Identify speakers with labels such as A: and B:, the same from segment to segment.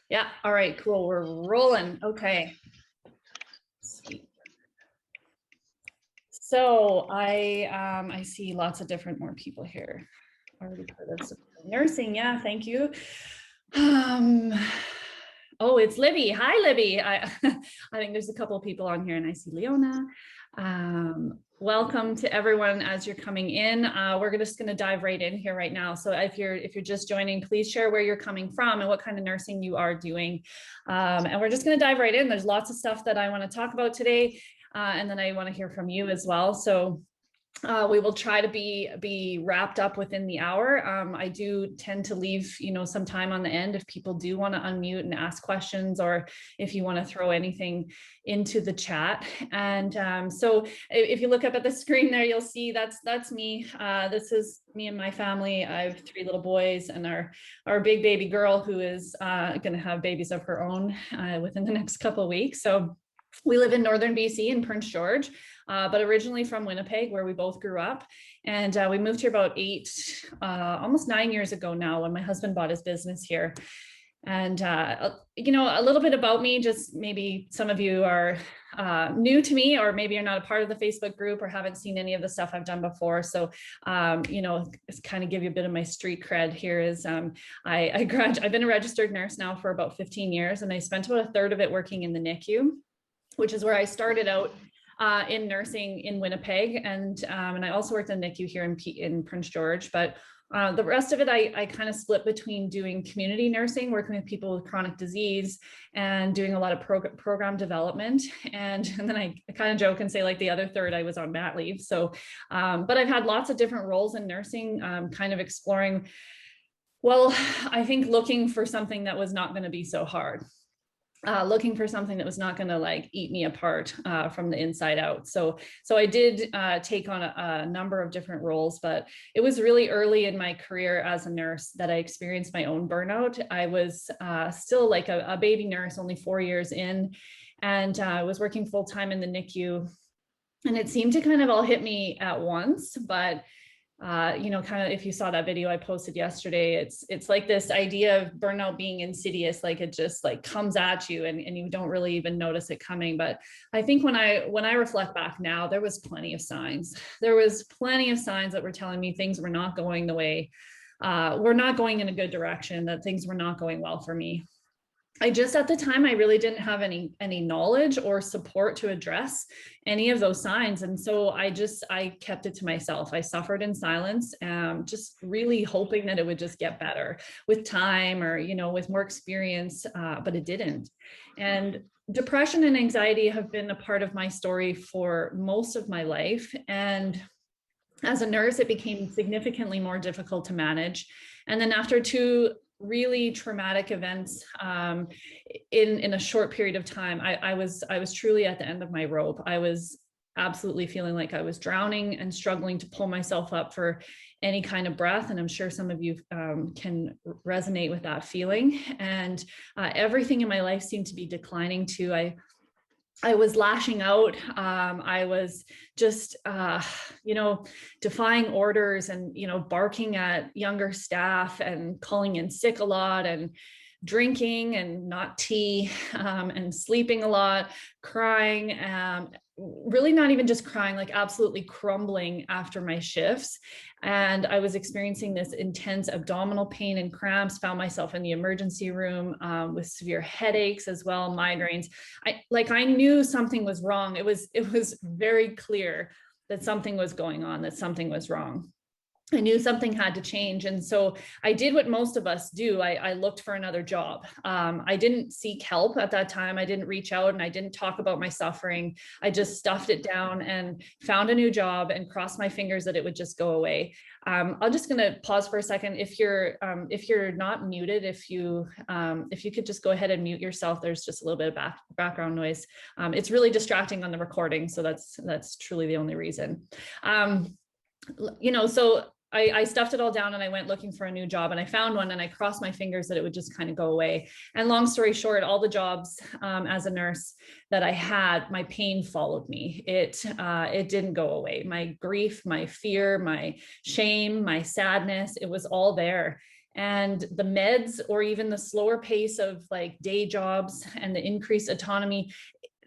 A: Yeah. All right, cool. We're rolling. Okay. Sweet. So I see lots of different more people here. Already part of nursing. Yeah, thank you. Oh, it's Libby. Hi, Libby. I think there's a couple of people on here, and I see Leona. Welcome to everyone as you're coming in. We're just going to dive right in here right now. So if you're just joining, please share where you're coming from and what kind of nursing you are doing. And we're just going to dive right in. There's lots of stuff that I want to talk about today, and then I want to hear from you as well. So we will try to be wrapped up within the hour. I do tend to leave, some time on the end if people do want to unmute and ask questions, or if you want to throw anything into the chat. And so if you look up at the screen there, you'll see that's me. This is me and my family. I have 3 little boys and our big baby girl who is going to have babies of her own within the next couple of weeks. So we live in northern BC in Prince George, but originally from Winnipeg, where we both grew up. And we moved here about almost 9 years ago now, when my husband bought his business here. And, a little bit about me, just maybe some of you are new to me, or maybe you're not a part of the Facebook group or haven't seen any of the stuff I've done before. So, kind of give you a bit of my street cred here is I've been a registered nurse now for about 15 years, and I spent about a third of it working in the NICU, which is where I started out in nursing in Winnipeg. And I also worked in NICU here in Prince George. But the rest of it, I kind of split between doing community nursing, working with people with chronic disease, and doing a lot of program development. And then I kind of joke and say, like, the other third, I was on mat leave. So, but I've had lots of different roles in nursing, kind of exploring, well, I think looking for something that was not going to be so hard. Looking for something that was not going to like eat me apart from the inside out. So I did take on a number of different roles, but it was really early in my career as a nurse that I experienced my own burnout. I was still like a baby nurse, only 4 years in, and I was working full time in the NICU, and it seemed to kind of all hit me at once. But kind of, if you saw that video I posted yesterday, it's like this idea of burnout being insidious, like it just like comes at you and you don't really even notice it coming. But I think when I reflect back now, there was plenty of signs. There was plenty of signs that were telling me things were not going the way, we're not going in a good direction, that things were not going well for me. At the time, I really didn't have any knowledge or support to address any of those signs. And so I kept it to myself. I suffered in silence, just really hoping that it would just get better with time, or, with more experience, but it didn't. And depression and anxiety have been a part of my story for most of my life. And as a nurse, it became significantly more difficult to manage. And then after 2 really traumatic events in a short period of time, I was truly at the end of my rope. I was absolutely feeling like I was drowning and struggling to pull myself up for any kind of breath. And I'm sure some of you can resonate with that feeling. And everything in my life seemed to be declining too. I was lashing out. I was just, defying orders and, barking at younger staff and calling in sick a lot and drinking and not tea, and sleeping a lot, crying, really not even just crying, like absolutely crumbling after my shifts. And I was experiencing this intense abdominal pain and cramps, found myself in the emergency room with severe headaches as well, migraines. I knew something was wrong. It was very clear that something was going on, that something was wrong. I knew something had to change. And so I did what most of us do. I looked for another job. I didn't seek help at that time. I didn't reach out and I didn't talk about my suffering. I just stuffed it down and found a new job and crossed my fingers that it would just go away. I'm just going to pause for a second. If you're not muted, if you could just go ahead and mute yourself. There's just a little bit of background noise. It's really distracting on the recording. So that's truly the only reason. So I stuffed it all down and I went looking for a new job, and I found one, and I crossed my fingers that it would just kind of go away. And long story short, all the jobs as a nurse that I had, my pain followed me. It didn't go away. My grief, my fear, my shame, my sadness, it was all there. and the meds, or even the slower pace of like day jobs and the increased autonomy,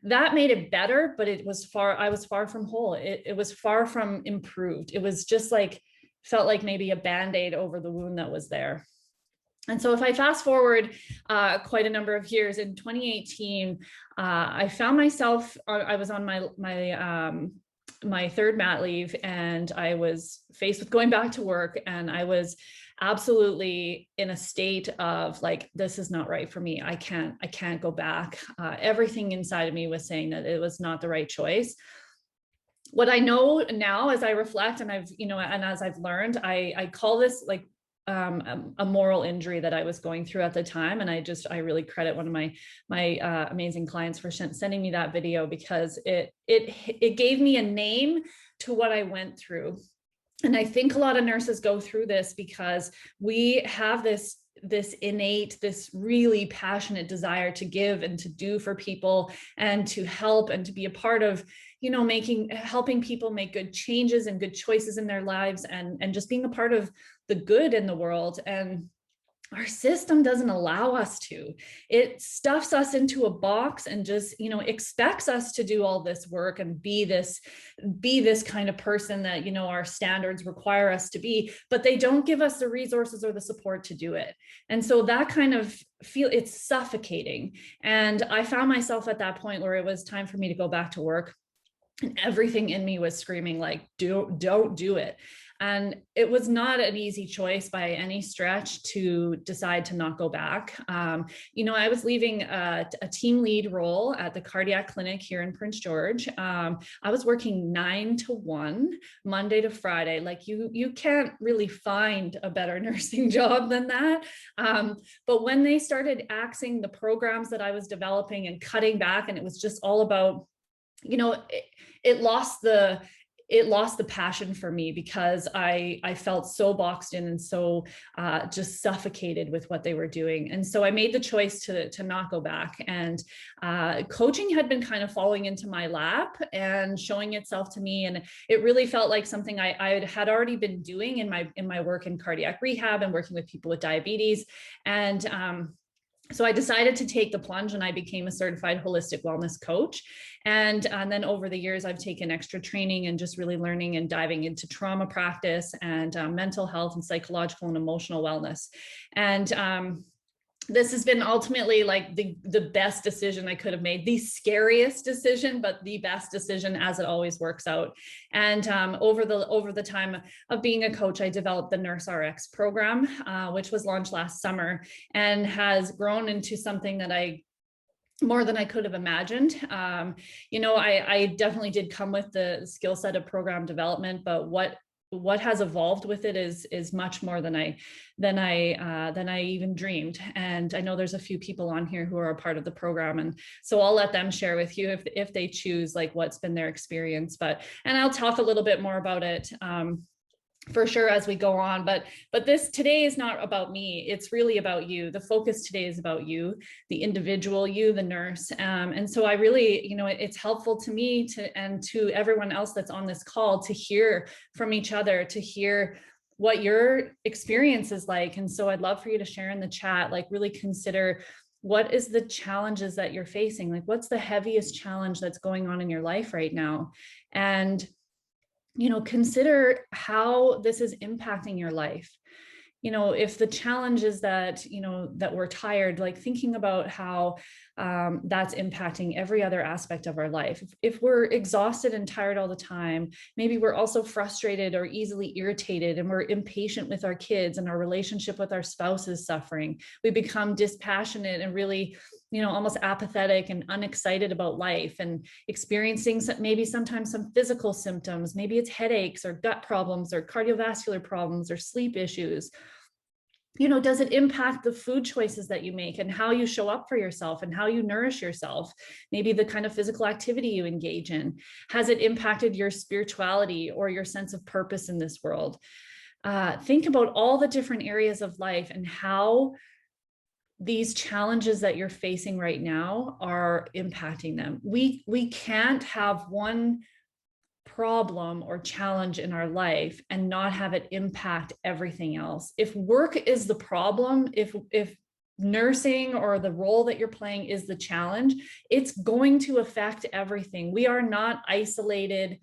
A: that made it better, but I was far from whole. It was far from improved. It was just like, felt like maybe a Band-Aid over the wound that was there. And so if I fast forward quite a number of years, in 2018, I found myself, I was on my third mat leave, and I was faced with going back to work, and I was absolutely in a state of like, this is not right for me. I can't go back. Everything inside of me was saying that it was not the right choice. What I know now, as I reflect, and and as I've learned, I call this like a moral injury that I was going through at the time. And I really credit one of my amazing clients for sending me that video, because it gave me a name to what I went through. And I think a lot of nurses go through this because we have this innate, this really passionate desire to give and to do for people and to help and to be a part of, helping people make good changes and good choices in their lives, and just being a part of the good in the world. And our system doesn't allow us to. It stuffs us into a box and just, expects us to do all this work and be this kind of person that, our standards require us to be, but they don't give us the resources or the support to do it. And so that kind of it's suffocating. And I found myself at that point where it was time for me to go back to work, and everything in me was screaming like, don't do it. And it was not an easy choice by any stretch to decide to not go back. I was leaving a team lead role at the cardiac clinic here in Prince George. I was working 9 to 1, Monday to Friday. Like you can't really find a better nursing job than that. But when they started axing the programs that I was developing and cutting back, and it was just all about, it lost the passion for me, because I felt so boxed in and so just suffocated with what they were doing. And so I made the choice to not go back. And coaching had been kind of falling into my lap and showing itself to me. And it really felt like something I had already been doing in my work in cardiac rehab and working with people with diabetes. And so I decided to take the plunge, and I became a certified holistic wellness coach. And then over the years, I've taken extra training and just really learning and diving into trauma practice and mental health and psychological and emotional wellness. And this has been ultimately like the best decision I could have made, the scariest decision, but the best decision, as it always works out. And over the time of being a coach, I developed the Nurse RX program, which was launched last summer and has grown into something that more than I could have imagined. I definitely did come with the skill set of program development, but what has evolved with it is much more than I even dreamed. And I know there's a few people on here who are a part of the program, and so I'll let them share with you if they choose, like what's been their experience. And I'll talk a little bit more about it for sure as we go on, but this today is not about me. It's really about you. The focus today is about you, the individual, you, the nurse. And so I really, it's helpful to me and to everyone else that's on this call to hear from each other, to hear what your experience is like. And so I'd love for you to share in the chat, like really consider, what is the challenges that you're facing? Like, what's the heaviest challenge that's going on in your life right now? And consider how this is impacting your life. If the challenge is that, that we're tired, like thinking about how that's impacting every other aspect of our life. If we're exhausted and tired all the time, maybe we're also frustrated or easily irritated, and we're impatient with our kids, and our relationship with our spouse is suffering. We become dispassionate and really, almost apathetic and unexcited about life, and experiencing maybe sometimes some physical symptoms. Maybe it's headaches or gut problems or cardiovascular problems or sleep issues. Does it impact the food choices that you make and how you show up for yourself and how you nourish yourself? Maybe the kind of physical activity you engage in. Has it impacted your spirituality or your sense of purpose in this world? Think about all the different areas of life and how these challenges that you're facing right now are impacting them. We can't have one problem or challenge in our life and not have it impact everything else. If work is the problem, if nursing or the role that you're playing is the challenge, it's going to affect everything. We are not isolated,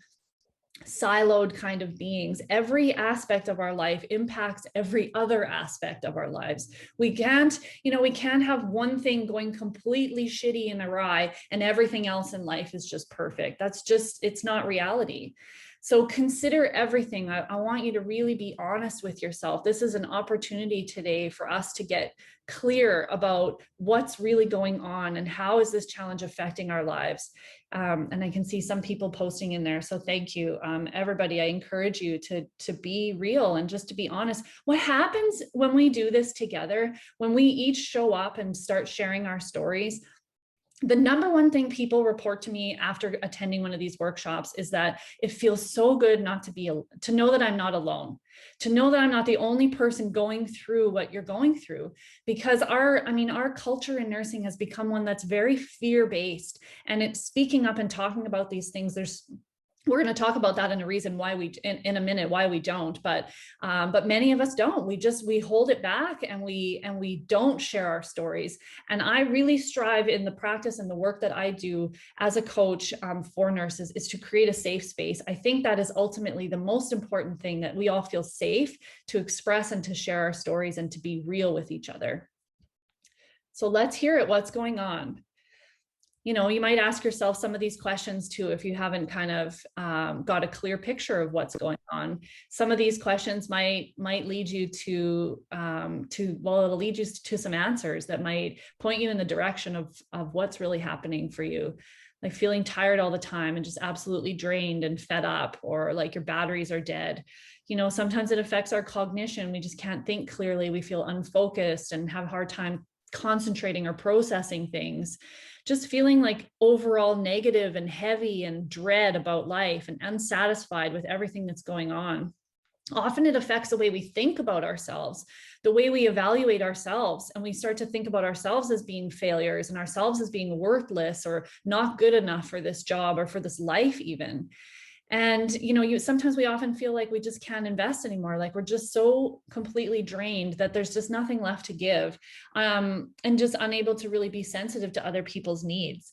A: siloed kind of beings. Every aspect of our life impacts every other aspect of our lives. We can't have one thing going completely shitty and awry and everything else in life is just perfect. It's not reality. So consider everything. I want you to really be honest with yourself. This is an opportunity today for us to get clear about what's really going on and how is this challenge affecting our lives. And I can see some people posting in there. So thank you, everybody. I encourage you to be real and just to be honest. What happens when we do this together, when we each show up and start sharing our stories, the number one thing people report to me after attending one of these workshops is that it feels so good to know that I'm not alone, to know that I'm not the only person going through what you're going through, because our culture in nursing has become one that's very fear-based, and it's speaking up and talking about these things. We're going to talk about that in a reason why in a minute, why we don't, but many of us don't. We hold it back and we don't share our stories. And I really strive in the practice and the work that I do as a coach for nurses is to create a safe space. I think that is ultimately the most important thing, that we all feel safe to express and to share our stories and to be real with each other. So let's hear it. What's going on? You might ask yourself some of these questions too, if you haven't kind of got a clear picture of what's going on. Some of these questions might lead you it'll lead you to some answers that might point you in the direction of what's really happening for you. Like feeling tired all the time and just absolutely drained and fed up, or like your batteries are dead. Sometimes it affects our cognition. We just can't think clearly. We feel unfocused and have a hard time concentrating or processing things. Just feeling like overall negative and heavy and dread about life and unsatisfied with everything that's going on. Often it affects the way we think about ourselves, the way we evaluate ourselves, and we start to think about ourselves as being failures and ourselves as being worthless or not good enough for this job or for this life even. And, sometimes we often feel like we just can't invest anymore. Like we're just so completely drained that there's just nothing left to give, and just unable to really be sensitive to other people's needs.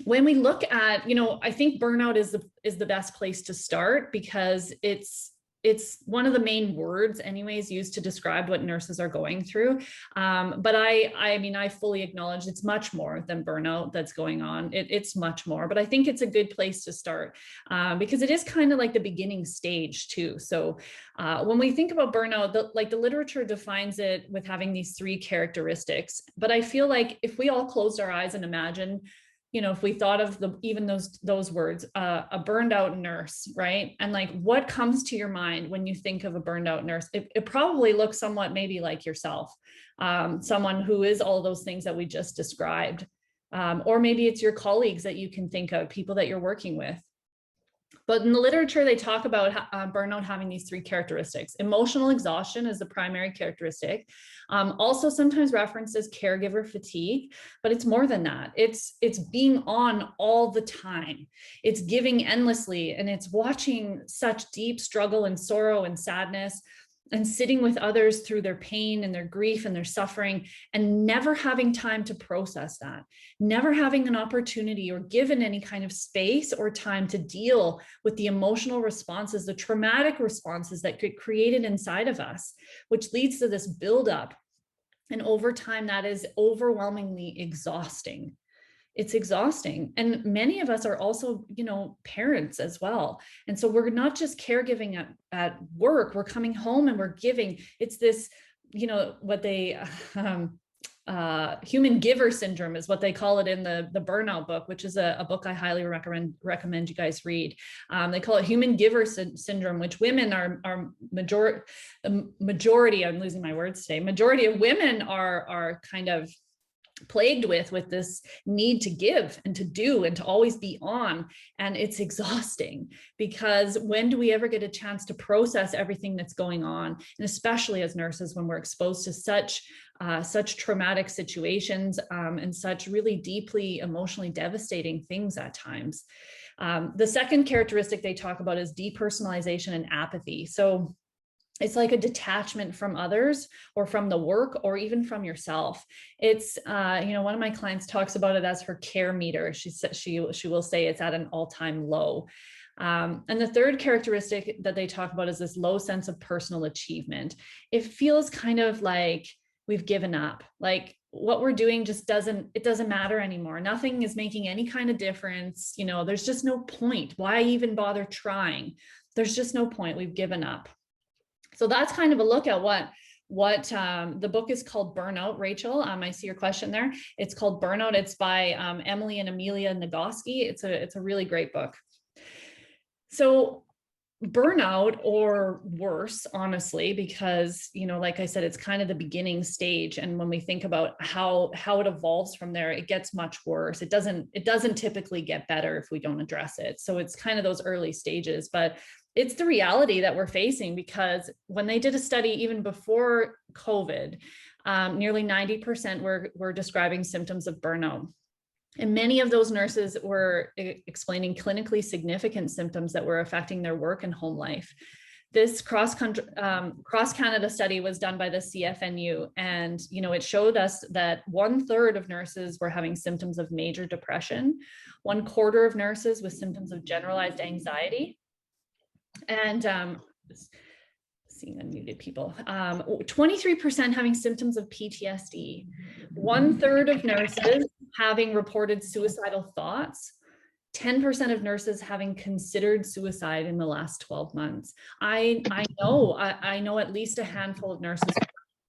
A: When we look at, I think burnout is the best place to start, because it's one of the main words anyways used to describe what nurses are going through. But I fully acknowledge it's much more than burnout that's going on. It's much more, but I think it's a good place to start, because it is kind of like the beginning stage too. So when we think about burnout, the literature defines it with having these 3 characteristics. But I feel like if we all closed our eyes and imagine, if we thought of even those words, a burned out nurse, right? And like, what comes to your mind when you think of a burned out nurse? It probably looks somewhat maybe like yourself, someone who is all those things that we just described. Or maybe it's your colleagues that you can think of, people that you're working with. But in the literature, they talk about burnout having these 3 characteristics. Emotional exhaustion is the primary characteristic. Also sometimes referenced as caregiver fatigue, but it's more than that. It's being on all the time. It's giving endlessly, and it's watching such deep struggle and sorrow and sadness, and sitting with others through their pain and their grief and their suffering, and never having time to process that, never having an opportunity or given any kind of space or time to deal with the emotional responses, the traumatic responses that get created inside of us, which leads to this buildup. And over time, that is overwhelmingly exhausting. It's exhausting. And many of us are also, parents as well. And so we're not just caregiving at work, we're coming home and we're giving. It's this, what they, human giver syndrome is what they call it in the Burnout book, which is a book I highly recommend you guys read. They call it human giver syndrome, which women are majority, I'm losing my words today, majority of women are kind of plagued with this need to give and to do and to always be on. And it's exhausting, because when do we ever get a chance to process everything that's going on? And especially as nurses, when we're exposed to such traumatic situations, and such really deeply emotionally devastating things at times. The second characteristic they talk about is depersonalization and apathy. So it's like a detachment from others or from the work or even from yourself. It's, one of my clients talks about it as her care meter. She said she will say it's at an all-time low. And the third characteristic that they talk about is this low sense of personal achievement. It feels kind of like we've given up, like what we're doing just doesn't matter anymore. Nothing is making any kind of difference. There's just no point. Why even bother trying? There's just no point. We've given up. So that's kind of a look at what the book is called. Burnout, Rachel. I see your question there. It's called Burnout. It's by Emily and Amelia Nagoski. It's a really great book. So burnout, or worse, honestly, because, like I said, it's kind of the beginning stage. And when we think about how it evolves from there, it gets much worse. It doesn't typically get better if we don't address it. So it's kind of those early stages, but it's the reality that we're facing, because when they did a study even before COVID, nearly 90% were describing symptoms of burnout. And many of those nurses were explaining clinically significant symptoms that were affecting their work and home life. This cross-Canada study was done by the CFNU, and it showed us that 1/3 of nurses were having symptoms of major depression, 1/4 of nurses with symptoms of generalized anxiety, and seeing unmuted people, 23% having symptoms of PTSD, 1/3 of nurses having reported suicidal thoughts, 10% of nurses having considered suicide in the last 12 months. I know at least a handful of nurses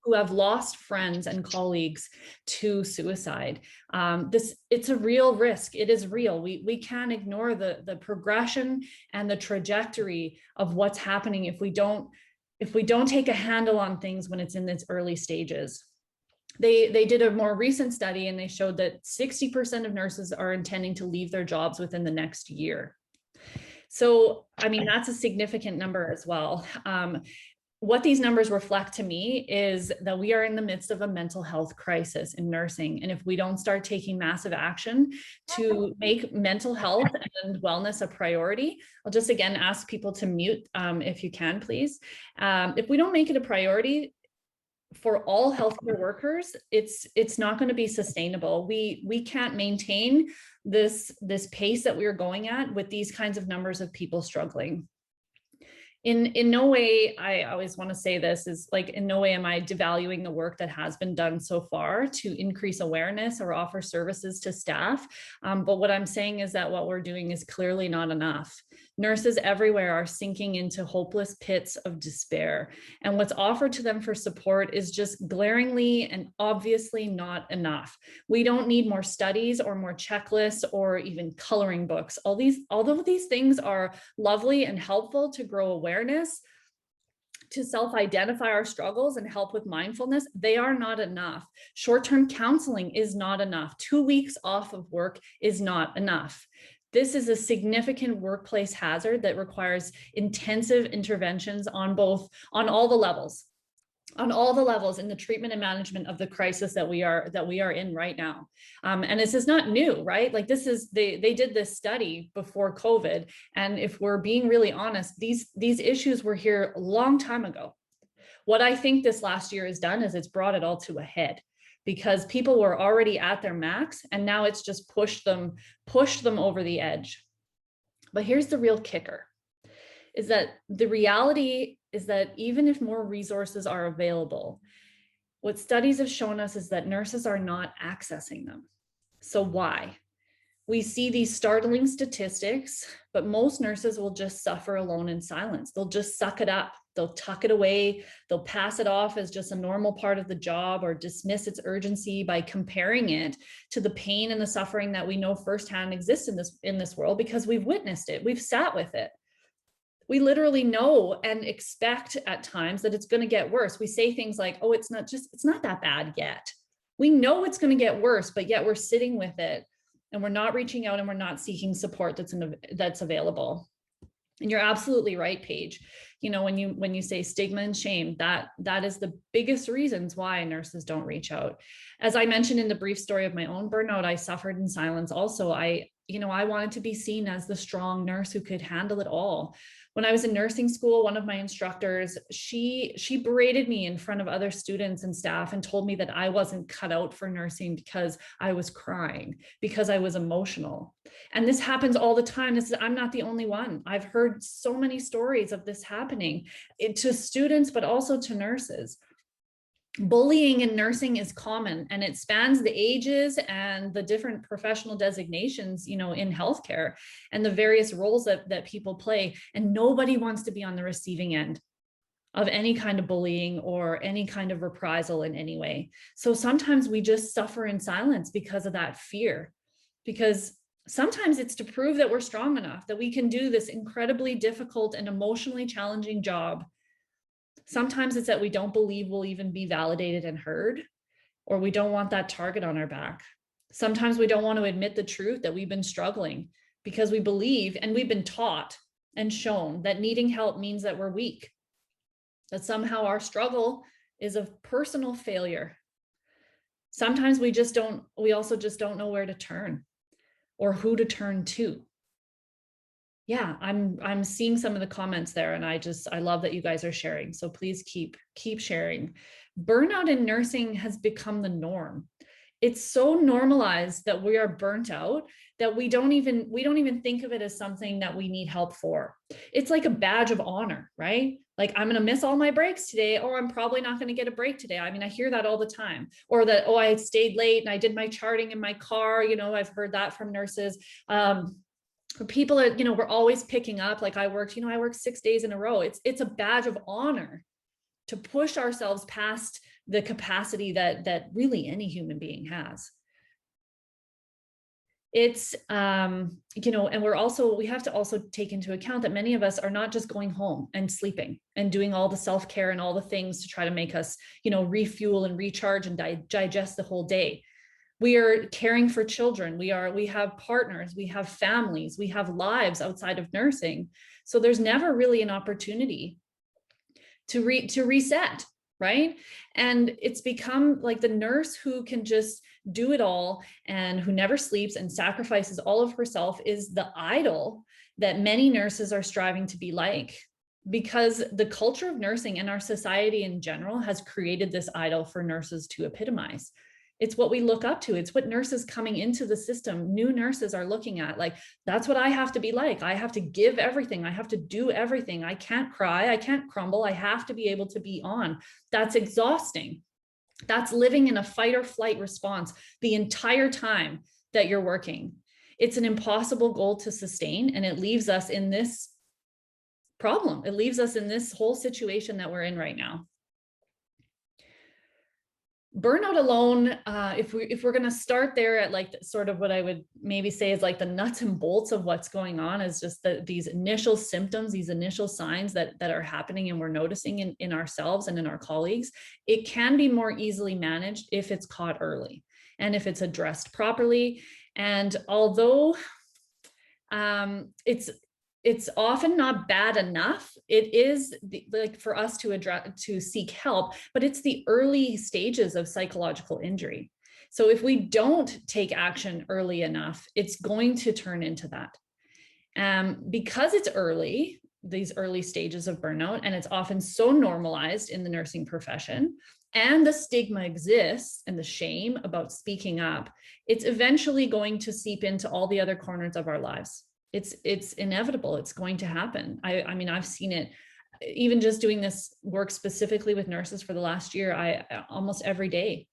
A: who have lost friends and colleagues to suicide. It's a real risk. It is real. We can't ignore the progression and the trajectory of what's happening if we don't take a handle on things when it's in its early stages. They did a more recent study, and they showed that 60% of nurses are intending to leave their jobs within the next year. So, that's a significant number as well. What these numbers reflect to me is that we are in the midst of a mental health crisis in nursing. And if we don't start taking massive action to make mental health and wellness a priority, I'll just again ask people to mute if you can, please. If we don't make it a priority for all healthcare workers, it's not going to be sustainable. We can't maintain this pace that we are going at with these kinds of numbers of people struggling. In no way, I always want to say this, is like, in no way am I devaluing the work that has been done so far to increase awareness or offer services to staff. But what I'm saying is that what we're doing is clearly not enough. Nurses everywhere are sinking into hopeless pits of despair. And what's offered to them for support is just glaringly and obviously not enough. We don't need more studies or more checklists or even coloring books. Although these things are lovely and helpful to grow awareness, to self-identify our struggles and help with mindfulness, they are not enough. Short-term counseling is not enough. 2 weeks off of work is not enough. This is a significant workplace hazard that requires intensive interventions on all the levels in the treatment and management of the crisis that we are in right now. And this is not new, right? Like, they did this study before COVID. And if we're being really honest, these issues were here a long time ago. What I think this last year has done is it's brought it all to a head, because people were already at their max, and now it's just pushed them over the edge. But here's the real kicker, is that the reality is that even if more resources are available, what studies have shown us is that nurses are not accessing them. So why? We see these startling statistics, but most nurses will just suffer alone in silence. They'll just suck it up. They'll tuck it away. They'll pass it off as just a normal part of the job, or dismiss its urgency by comparing it to the pain and the suffering that we know firsthand exists in this world, because we've witnessed it. We've sat with it. We literally know and expect at times that it's going to get worse. We say things like, oh, it's not that bad yet. We know it's going to get worse, but yet we're sitting with it, and we're not reaching out, and we're not seeking support that's available. And you're absolutely right, Paige. You know, when you say stigma and shame, that is the biggest reasons why nurses don't reach out. As I mentioned in the brief story of my own burnout, I suffered in silence. Also, I wanted to be seen as the strong nurse who could handle it all. When I was in nursing school, one of my instructors, she berated me in front of other students and staff and told me that I wasn't cut out for nursing because I was crying, because I was emotional. And this happens all the time. I'm not the only one. I've heard so many stories of this happening to students, but also to nurses. Bullying in nursing is common, and it spans the ages and the different professional designations, in healthcare, and the various roles that people play. And nobody wants to be on the receiving end of any kind of bullying or any kind of reprisal in any way. So sometimes we just suffer in silence because of that fear, because sometimes it's to prove that we're strong enough, that we can do this incredibly difficult and emotionally challenging job. Sometimes it's that we don't believe we'll even be validated and heard, or we don't want that target on our back. Sometimes we don't want to admit the truth that we've been struggling because we believe, and we've been taught and shown, that needing help means that we're weak, that somehow our struggle is a personal failure. Sometimes we also just don't know where to turn or who to turn to. Yeah, I'm seeing some of the comments there, and I love that you guys are sharing. So please keep sharing. Burnout in nursing has become the norm. It's so normalized that we are burnt out that we don't even think of it as something that we need help for. It's like a badge of honor, right? Like, I'm going to miss all my breaks today, or I'm probably not going to get a break today. I mean, I hear that all the time. Or that, oh, I stayed late and I did my charting in my car. I've heard that from nurses. People are, we're always picking up, like I worked 6 days in a row. It's a badge of honor to push ourselves past the capacity that really any human being has. It's, and we have to also take into account that many of us are not just going home and sleeping and doing all the self-care and all the things to try to make us, refuel and recharge and digest the whole day. We are caring for children. We have partners, we have families, we have lives outside of nursing. So there's never really an opportunity to reset, right? And it's become like the nurse who can just do it all and who never sleeps and sacrifices all of herself is the idol that many nurses are striving to be like, because the culture of nursing and our society in general has created this idol for nurses to epitomize. It's what we look up to. It's what nurses coming into the system, new nurses, are looking at. Like, that's what I have to be like. I have to give everything. I have to do everything. I can't cry. I can't crumble. I have to be able to be on. That's exhausting. That's living in a fight or flight response the entire time that you're working. It's an impossible goal to sustain, and it leaves us in this problem. It leaves us in this whole situation that we're in right now. Burnout alone, if we're going to start there at like sort of what I would maybe say is like the nuts and bolts of what's going on, is just these initial symptoms, these initial signs that are happening and we're noticing in ourselves and in our colleagues. It can be more easily managed if it's caught early and if it's addressed properly. And although it's often not bad enough, it is like for us to seek help, but it's the early stages of psychological injury. So if we don't take action early enough, it's going to turn into that. Because it's early, these early stages of burnout, and it's often so normalized in the nursing profession, and the stigma exists and the shame about speaking up, it's eventually going to seep into all the other corners of our lives. It's inevitable. It's going to happen. I mean, I've seen it even just doing this work specifically with nurses for the last year. I almost every day,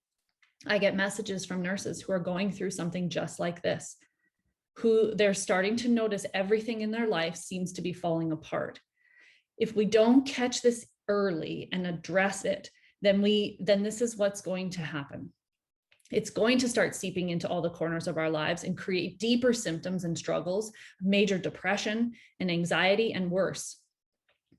A: I get messages from nurses who are going through something just like this, who they're starting to notice everything in their life seems to be falling apart. If we don't catch this early and address it, then this is what's going to happen. It's going to start seeping into all the corners of our lives and create deeper symptoms and struggles, major depression and anxiety, and worse.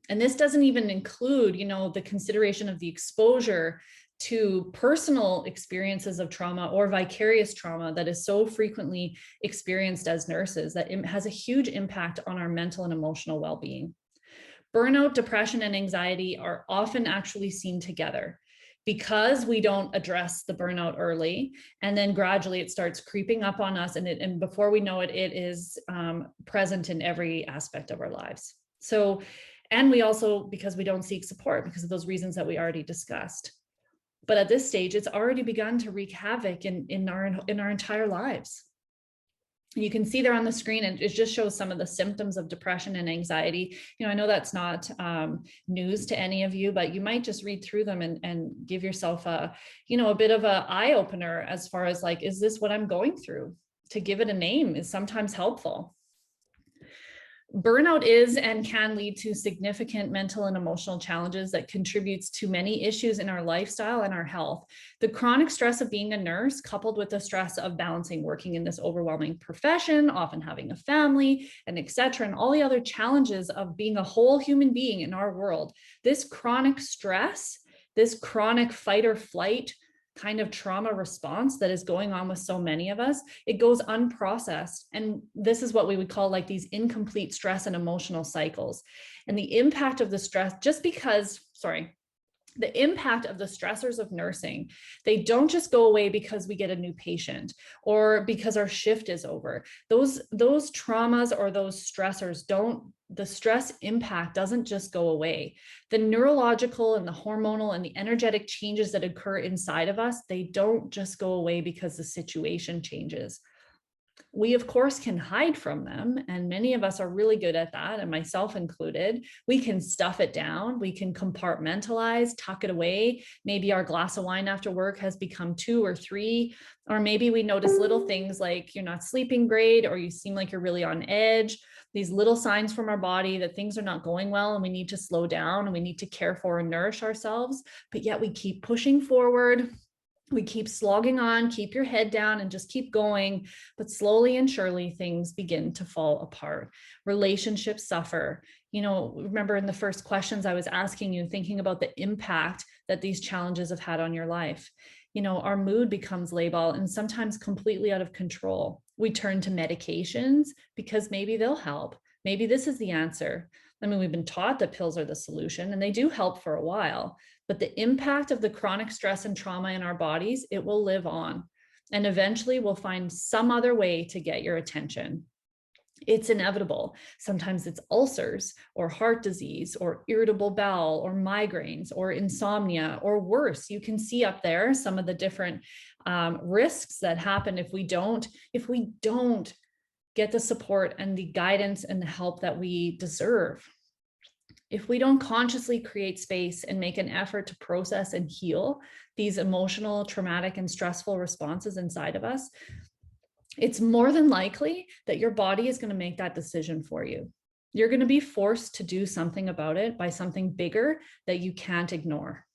A: And this doesn't even include, the consideration of the exposure to personal experiences of trauma or vicarious trauma that is so frequently experienced as nurses, that it has a huge impact on our mental and emotional well-being. Burnout, depression, and anxiety are often actually seen together because we don't address the burnout early, and then gradually it starts creeping up on us, and before we know it, it is present in every aspect of our lives. So, and we also, because we don't seek support because of those reasons that we already discussed. But at this stage, it's already begun to wreak havoc in our entire lives. You can see there on the screen, and it just shows some of the symptoms of depression and anxiety. I know that's not news to any of you, but you might just read through them and give yourself a bit of an eye opener as far as like, is this what I'm going through? To give it a name is sometimes helpful. Burnout is and can lead to significant mental and emotional challenges that contributes to many issues in our lifestyle and our health. The chronic stress of being a nurse, coupled with the stress of balancing working in this overwhelming profession, often having a family, and etc., and all the other challenges of being a whole human being in our world, this chronic stress, this chronic fight or flight kind of trauma response that is going on with so many of us, it goes unprocessed. And this is what we would call like these incomplete stress and emotional cycles. And the impact of the stress, the impact of the stressors of nursing, they don't just go away because we get a new patient or because our shift is over. Those traumas or those stressors the stress impact doesn't just go away. The neurological and the hormonal and the energetic changes that occur inside of us, they don't just go away because the situation changes. We, of course, can hide from them, and many of us are really good at that, and myself included. We can stuff it down, we can compartmentalize, tuck it away. Maybe our glass of wine after work has become 2 or 3, or maybe we notice little things like you're not sleeping great, or you seem like you're really on edge. These little signs from our body that things are not going well and we need to slow down and we need to care for and nourish ourselves, but yet we keep pushing forward. We keep slogging on, keep your head down and just keep going. But slowly and surely things begin to fall apart. Relationships suffer. Remember in the first questions I was asking you, thinking about the impact that these challenges have had on your life. Our mood becomes labile and sometimes completely out of control. We turn to medications because maybe they'll help. Maybe this is the answer. We've been taught that pills are the solution, and they do help for a while, but the impact of the chronic stress and trauma in our bodies, it will live on. And eventually we'll find some other way to get your attention. It's inevitable. Sometimes it's ulcers or heart disease or irritable bowel or migraines or insomnia, or worse. You can see up there some of the different risks that happen if we don't get the support and the guidance and the help that we deserve. If we don't consciously create space and make an effort to process and heal these emotional, traumatic, and stressful responses inside of us, it's more than likely that your body is going to make that decision for you. You're going to be forced to do something about it by something bigger that you can't ignore.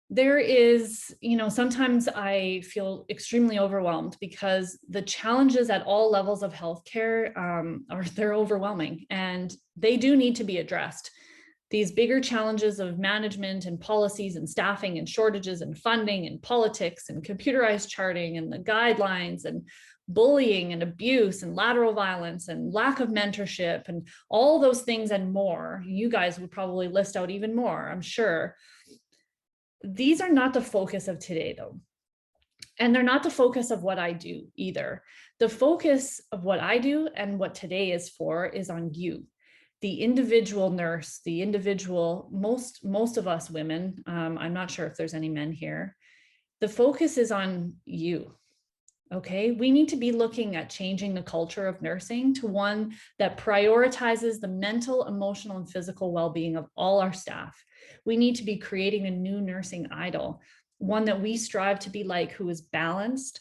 A: There is, sometimes I feel extremely overwhelmed because the challenges at all levels of healthcare they're overwhelming, and they do need to be addressed. These bigger challenges of management and policies and staffing and shortages and funding and politics and computerized charting and the guidelines and bullying and abuse and lateral violence and lack of mentorship and all those things and more. You guys would probably list out even more, I'm sure. These are not the focus of today, though. And they're not the focus of what I do either. The focus of what I do and what today is for is on you, the individual nurse, the individual, most of us women. I'm not sure if there's any men here. The focus is on you. Okay, we need to be looking at changing the culture of nursing to one that prioritizes the mental, emotional, and physical well-being of all our staff. We need to be creating a new nursing idol, one that we strive to be like, who is balanced,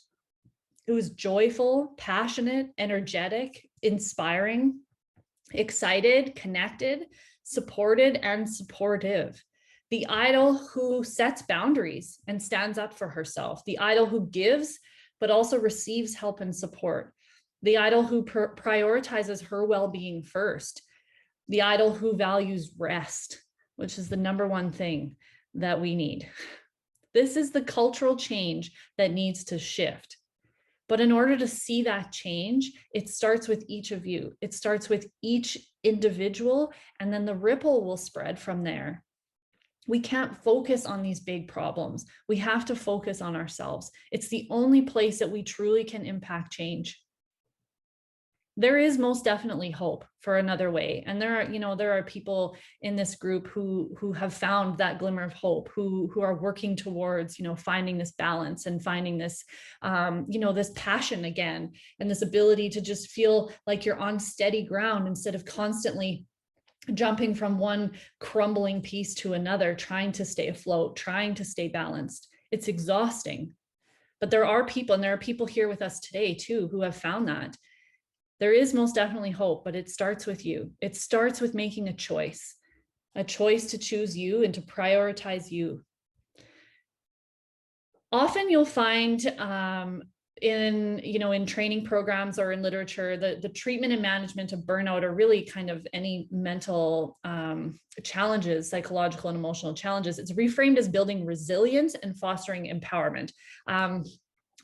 A: who is joyful, passionate, energetic, inspiring, excited, connected, supported, and supportive. The idol who sets boundaries and stands up for herself. The idol who gives but also receives help and support. The idol who prioritizes her well-being first the idol who values rest, which is the number one thing that we need. This is the cultural change that needs to shift. But in order to see that change, it starts with each of you. It starts with each individual, and then the ripple will spread from there. We can't focus on these big problems. We have to focus on ourselves. It's the only place that we truly can impact change. There is most definitely hope for another way. And there are people in this group who have found that glimmer of hope, who are working towards, finding this balance and finding this, this passion again, and this ability to just feel like you're on steady ground instead of constantly jumping from one crumbling piece to another, trying to stay afloat, trying to stay balanced. It's exhausting. But there are people, and there are people here with us today too, who have found that. There is most definitely hope, but it starts with you. It starts with making a choice to choose you and to prioritize you. Often you'll find in training programs or in literature, the treatment and management of burnout, or really kind of any mental challenges, psychological and emotional challenges, it's reframed as building resilience and fostering empowerment.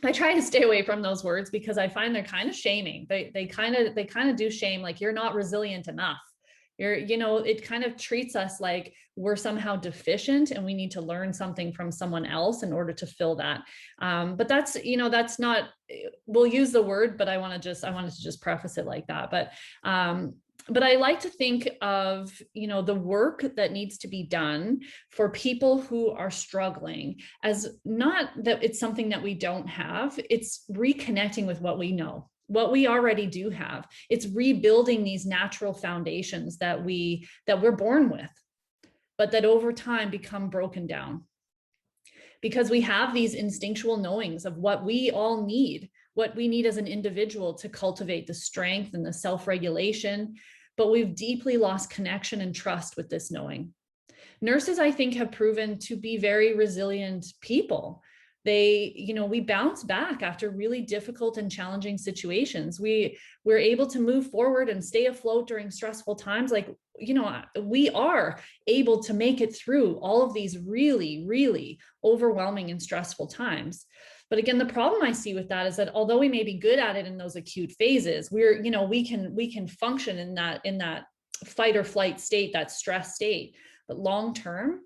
A: I try to stay away from those words because I find they're kind of shaming. They kind of do shame, like you're not resilient enough. It kind of treats us like we're somehow deficient and we need to learn something from someone else in order to fill that. But that's not, we'll use the word, but I wanted to just preface it like that. But I like to think of, the work that needs to be done for people who are struggling as not that it's something that we don't have. It's reconnecting with what we know, what we already do have. It's rebuilding these natural foundations that we're born with, but that over time become broken down. Because we have these instinctual knowings of what we all need, what we need as an individual to cultivate the strength and the self-regulation, but we've deeply lost connection and trust with this knowing. Nurses, I think, have proven to be very resilient people. We bounce back after really difficult and challenging situations. We're able to move forward and stay afloat during stressful times. We are able to make it through all of these really, really overwhelming and stressful times. But again, the problem I see with that is that although we may be good at it in those acute phases, we can function in that fight or flight state, that stress state. But long term,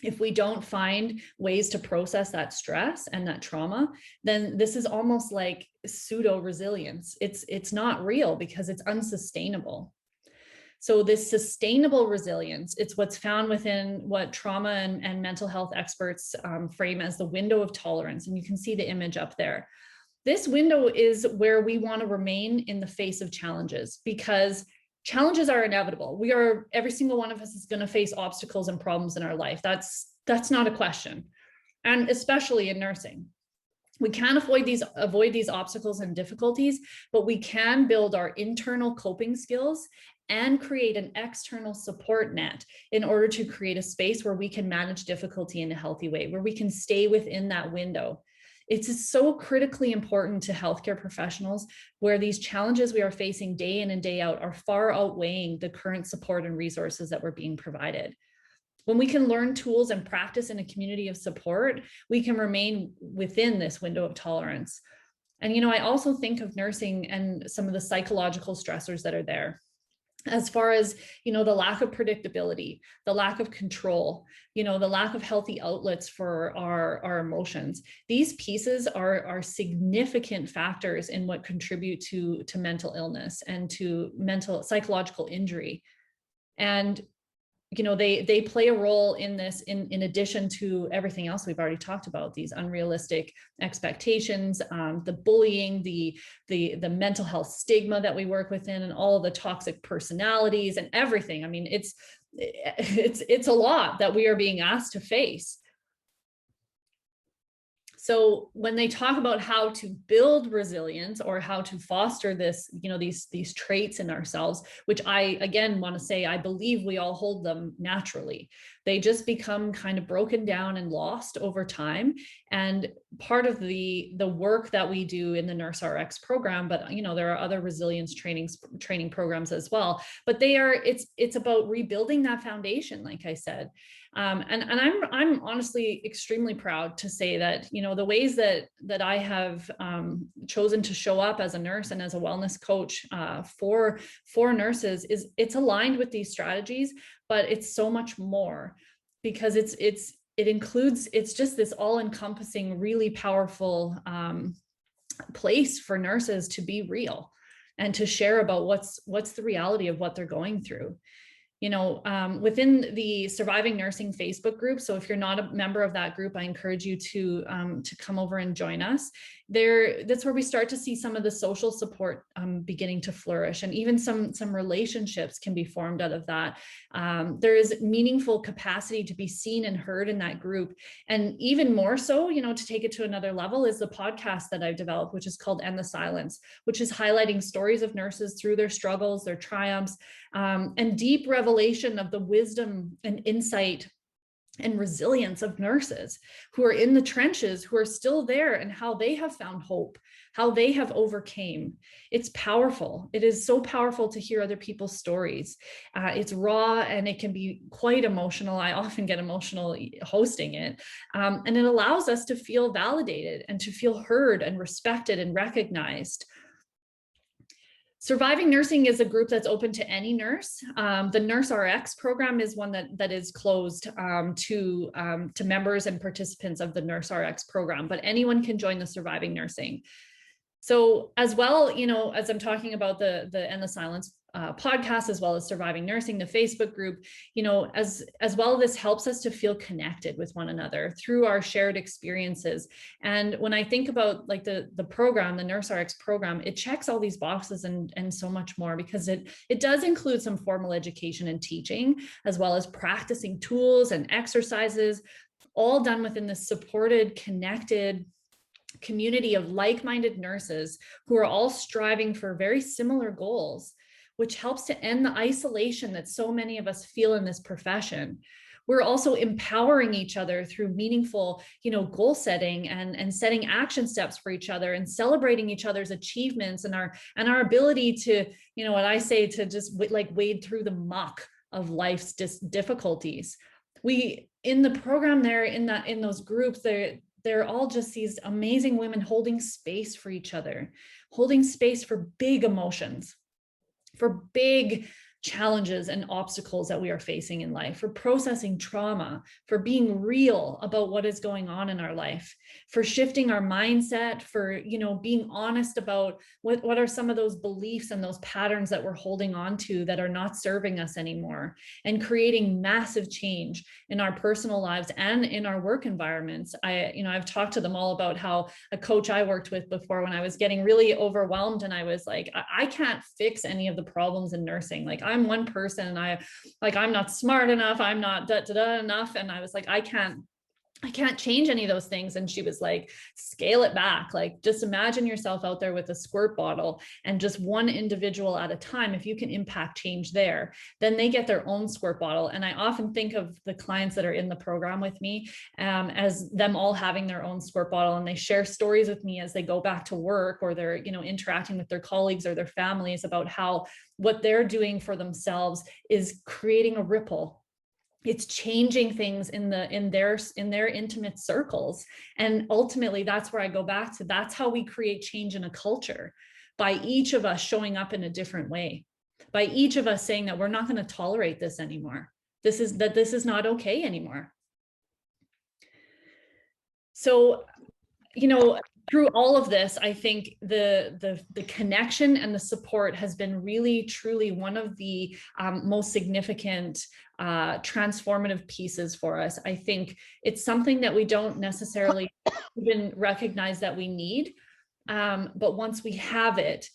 A: if we don't find ways to process that stress and that trauma, then this is almost like pseudo resilience. It's not real because it's unsustainable. So this sustainable resilience, it's what's found within what trauma and mental health experts frame as the window of tolerance. And you can see the image up there. This window is where we want to remain in the face of challenges, because challenges are inevitable. Every single one of us is going to face obstacles and problems in our life. That's not a question. And especially in nursing. We can't avoid these obstacles and difficulties, but we can build our internal coping skills and create an external support net in order to create a space where we can manage difficulty in a healthy way, where we can stay within that window. It's so critically important to healthcare professionals where these challenges we are facing day in and day out are far outweighing the current support and resources that we're being provided. When we can learn tools and practice in a community of support, we can remain within this window of tolerance. And, I also think of nursing and some of the psychological stressors that are there. As far as, the lack of predictability, the lack of control, the lack of healthy outlets for our emotions. These pieces are significant factors in what contribute to mental illness and to psychological injury. And they play a role in this in addition to everything else we've already talked about, these unrealistic expectations, the bullying, the mental health stigma that we work within, and all of the toxic personalities and everything. I mean, it's a lot that we are being asked to face. So when they talk about how to build resilience or how to foster this, these traits in ourselves, which I, again, want to say, I believe we all hold them naturally. They just become kind of broken down and lost over time. And part of the work that we do in the Nurse RX program, but there are other resilience training programs as well, but it's about rebuilding that foundation, like I said. And I'm honestly extremely proud to say that, the ways that I have chosen to show up as a nurse and as a wellness coach for nurses it's aligned with these strategies, but it's so much more, because it includes, it's just this all-encompassing, really powerful place for nurses to be real and to share about what's the reality of what they're going through. Within the Surviving Nursing Facebook group. So if you're not a member of that group, I encourage you to come over and join us. That's where we start to see some of the social support beginning to flourish, and even some relationships can be formed out of that. There is meaningful capacity to be seen and heard in that group. And even more so, to take it to another level, is the podcast that I've developed, which is called End the Silence, which is highlighting stories of nurses through their struggles, their triumphs, and deep revelation of the wisdom and insight and resilience of nurses who are in the trenches, who are still there, and how they have found hope, how they have overcame. It's powerful. It is so powerful to hear other people's stories. It's raw and it can be quite emotional. I often get emotional hosting it. And it allows us to feel validated and to feel heard and respected and recognized. Surviving Nursing is a group that's open to any nurse. The Nurse RX program is one that is closed to members and participants of the Nurse RX program, but anyone can join the Surviving Nursing. So as well, as I'm talking about the End the Silence podcast, as well as Surviving Nursing, the Facebook group, as well, this helps us to feel connected with one another through our shared experiences. And when I think about like the program, the Nurse RX program, it checks all these boxes and so much more, because it does include some formal education and teaching, as well as practicing tools and exercises, all done within this supported, connected community of like-minded nurses who are all striving for very similar goals, which helps to end the isolation that so many of us feel in this profession. We're also empowering each other through meaningful, goal setting and setting action steps for each other, and celebrating each other's achievements and our ability to, what I say, to just wade through the muck of life's difficulties. We, in the program there, in those groups, they're all just these amazing women holding space for each other, holding space for big emotions, for big challenges and obstacles that we are facing in life, for processing trauma, for being real about what is going on in our life, for shifting our mindset, for, being honest about what are some of those beliefs and those patterns that we're holding on to that are not serving us anymore, and creating massive change in our personal lives and in our work environments. I've talked to them all about how a coach I worked with before, when I was getting really overwhelmed and I was like, I can't fix any of the problems in nursing. Like, I'm one person and I'm not smart enough. I'm not enough. And I was like, I can't change any of those things. And she was like, scale it back. Like, just imagine yourself out there with a squirt bottle, and just one individual at a time. If you can impact change there, then they get their own squirt bottle. And I often think of the clients that are in the program with me as them all having their own squirt bottle, and they share stories with me as they go back to work, or they're, interacting with their colleagues or their families about how what they're doing for themselves is creating a ripple. It's changing things in their intimate circles. And ultimately, that's where I go back to, that's how we create change in a culture, by each of us showing up in a different way, by each of us saying that we're not going to tolerate this anymore. This is not okay anymore. So, through all of this, I think the connection and the support has been really, truly one of the most significant transformative pieces for us. I think it's something that we don't necessarily even recognize that we need, but once we have it,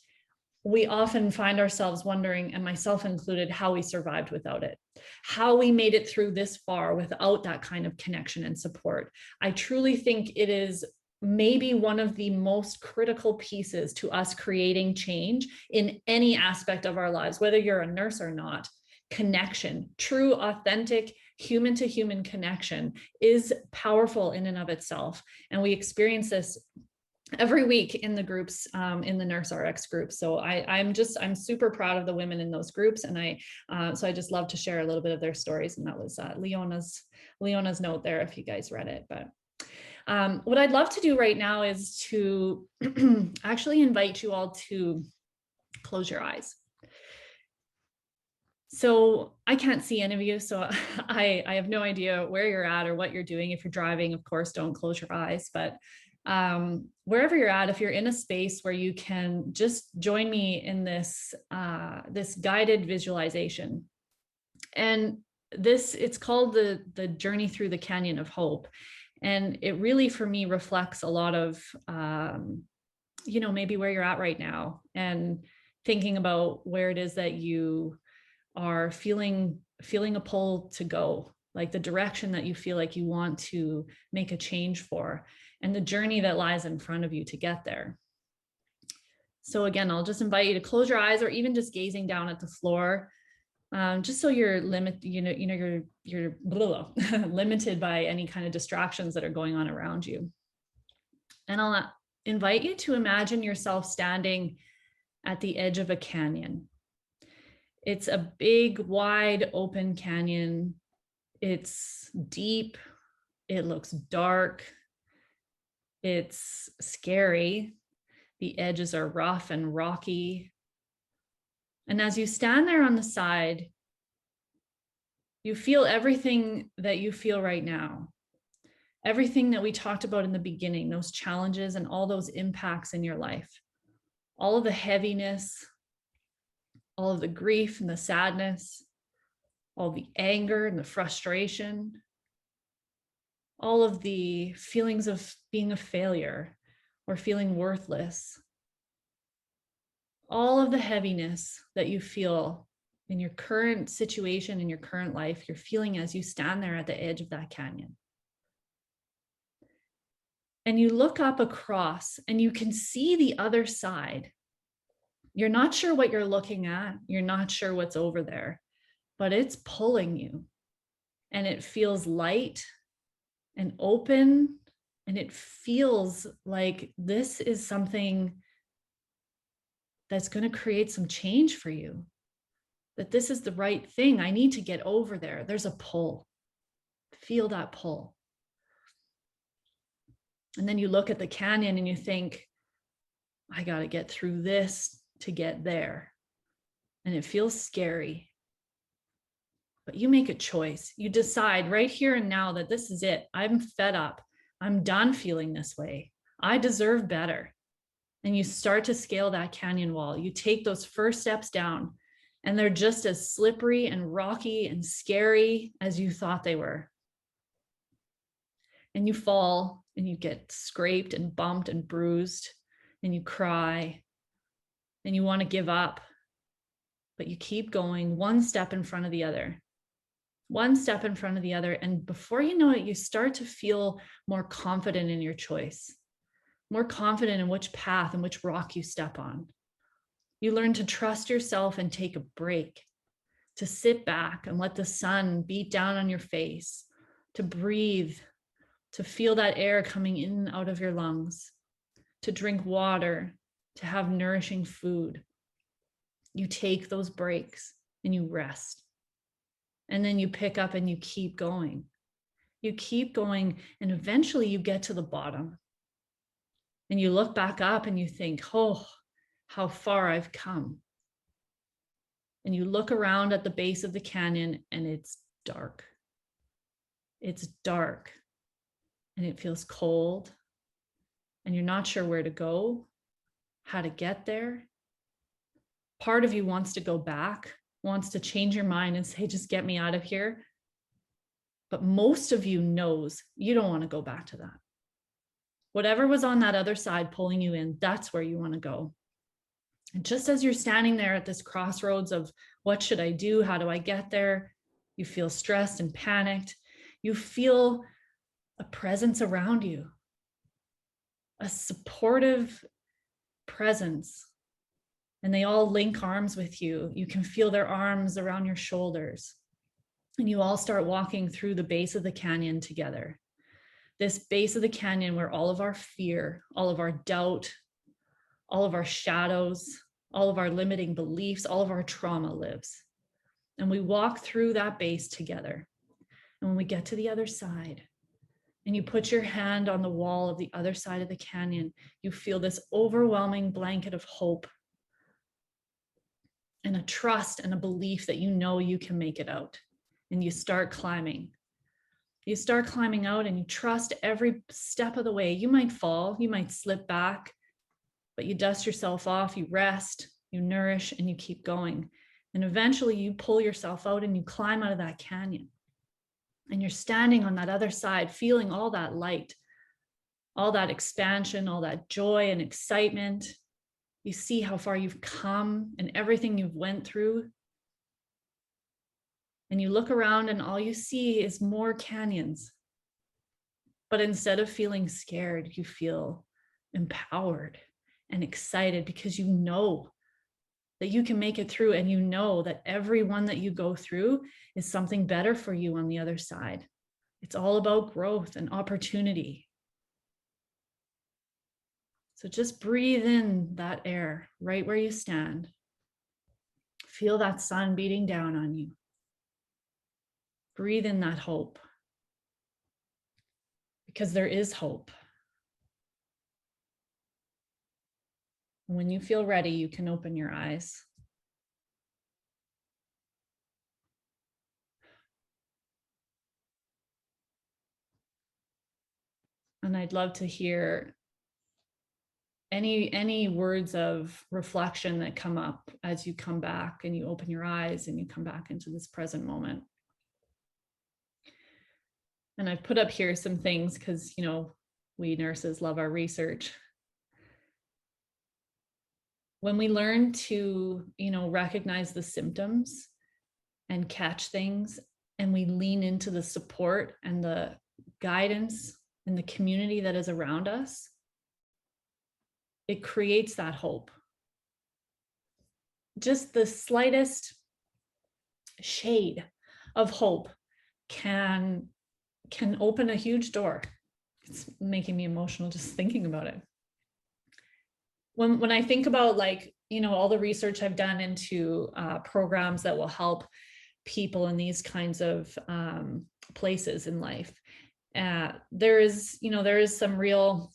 A: we often find ourselves wondering, and myself included, how we survived without it, how we made it through this far without that kind of connection and support. I truly think it is maybe one of the most critical pieces to us creating change in any aspect of our lives, whether you're a nurse or not. Connection, true, authentic human to human connection is powerful in and of itself. And we experience this every week in the groups, in the Nurse RX groups. So I'm super proud of the women in those groups. And so I just love to share a little bit of their stories. And that was Leona's note there, if you guys read it. But what I'd love to do right now is to actually invite you all to close your eyes. So I can't see any of you, so I have no idea where you're at or what you're doing. If you're driving, of course, don't close your eyes. But wherever you're at, if you're in a space where you can just join me in this this guided visualization, and it's called the journey through the canyon of hope, and it really for me reflects a lot of maybe where you're at right now, and thinking about where it is that you are feeling a pull to go, like the direction that you feel like you want to make a change for, and the journey that lies in front of you to get there. So again, I'll just invite you to close your eyes, or even just gazing down at the floor, just so you're you're limited by any kind of distractions that are going on around you. And I'll invite you to imagine yourself standing at the edge of a canyon. It's a big, wide open canyon. It's deep. It looks dark. It's scary. The edges are rough and rocky. And as you stand there on the side, you feel everything that you feel right now. Everything that we talked about in the beginning, those challenges and all those impacts in your life. All of the heaviness, all of the grief and the sadness, all the anger and the frustration, all of the feelings of being a failure or feeling worthless, all of the heaviness that you feel in your current situation, in your current life, you're feeling as you stand there at the edge of that canyon. And you look up across and you can see the other side. You're not sure what you're looking at. You're not sure what's over there, but it's pulling you, and it feels light and open, and it feels like this is something that's going to create some change for you, that this is the right thing. I need to get over there. There's a pull. Feel that pull. And then you look at the canyon and you think, I got to get through this to get there. And it feels scary. But you make a choice. You decide right here and now that this is it. I'm fed up. I'm done feeling this way. I deserve better. And you start to scale that canyon wall. You take those first steps down, and they're just as slippery and rocky and scary as you thought they were. And you fall, and you get scraped and bumped and bruised, and you cry, and you want to give up, but you keep going one step in front of the other, one step in front of the other. And before you know it, you start to feel more confident in your choice, more confident in which path and which rock you step on. You learn to trust yourself and take a break, to sit back and let the sun beat down on your face, to breathe, to feel that air coming in and out of your lungs, to drink water, to have nourishing food. You take those breaks and you rest. And then you pick up and you keep going. You keep going, and eventually you get to the bottom. And you look back up and you think, oh, how far I've come. And you look around at the base of the canyon and it's dark. It's dark and it feels cold, and you're not sure where to go, how to get there. Part of you wants to go back, wants to change your mind and say, just get me out of here. But most of you knows you don't want to go back to that. Whatever was on that other side pulling you in, that's where you want to go. And just as you're standing there at this crossroads of what should I do? How do I get there? You feel stressed and panicked. You feel a presence around you, a supportive presence. And they all link arms with you. You can feel their arms around your shoulders. And you all start walking through the base of the canyon together. This base of the canyon where all of our fear, all of our doubt, all of our shadows, all of our limiting beliefs, all of our trauma lives. And we walk through that base together. And when we get to the other side, and you put your hand on the wall of the other side of the canyon, you feel this overwhelming blanket of hope and a trust and a belief that you know you can make it out. And you start climbing. You start climbing out and you trust every step of the way. You might fall, you might slip back, but you dust yourself off, you rest, you nourish, and you keep going. And eventually you pull yourself out and you climb out of that canyon. And you're standing on that other side, feeling all that light, all that expansion, all that joy and excitement. You see how far you've come and everything you've went through. And you look around and all you see is more canyons. But instead of feeling scared, you feel empowered and excited because you know that you can make it through, and you know that every one that you go through is something better for you on the other side. It's all about growth and opportunity. So just breathe in that air right where you stand. Feel that sun beating down on you. Breathe in that hope, because there is hope. When you feel ready, you can open your eyes. And I'd love to hear any words of reflection that come up as you come back and you open your eyes and you come back into this present moment. And I've put up here some things because, you know, we nurses love our research. When we learn to, you know, recognize the symptoms and catch things, and we lean into the support and the guidance and the community that is around us, it creates that hope. Just the slightest shade of hope can open a huge door. It's making me emotional just thinking about it. When I think about, like, you know, all the research I've done into programs that will help people in these kinds of places in life, there is some real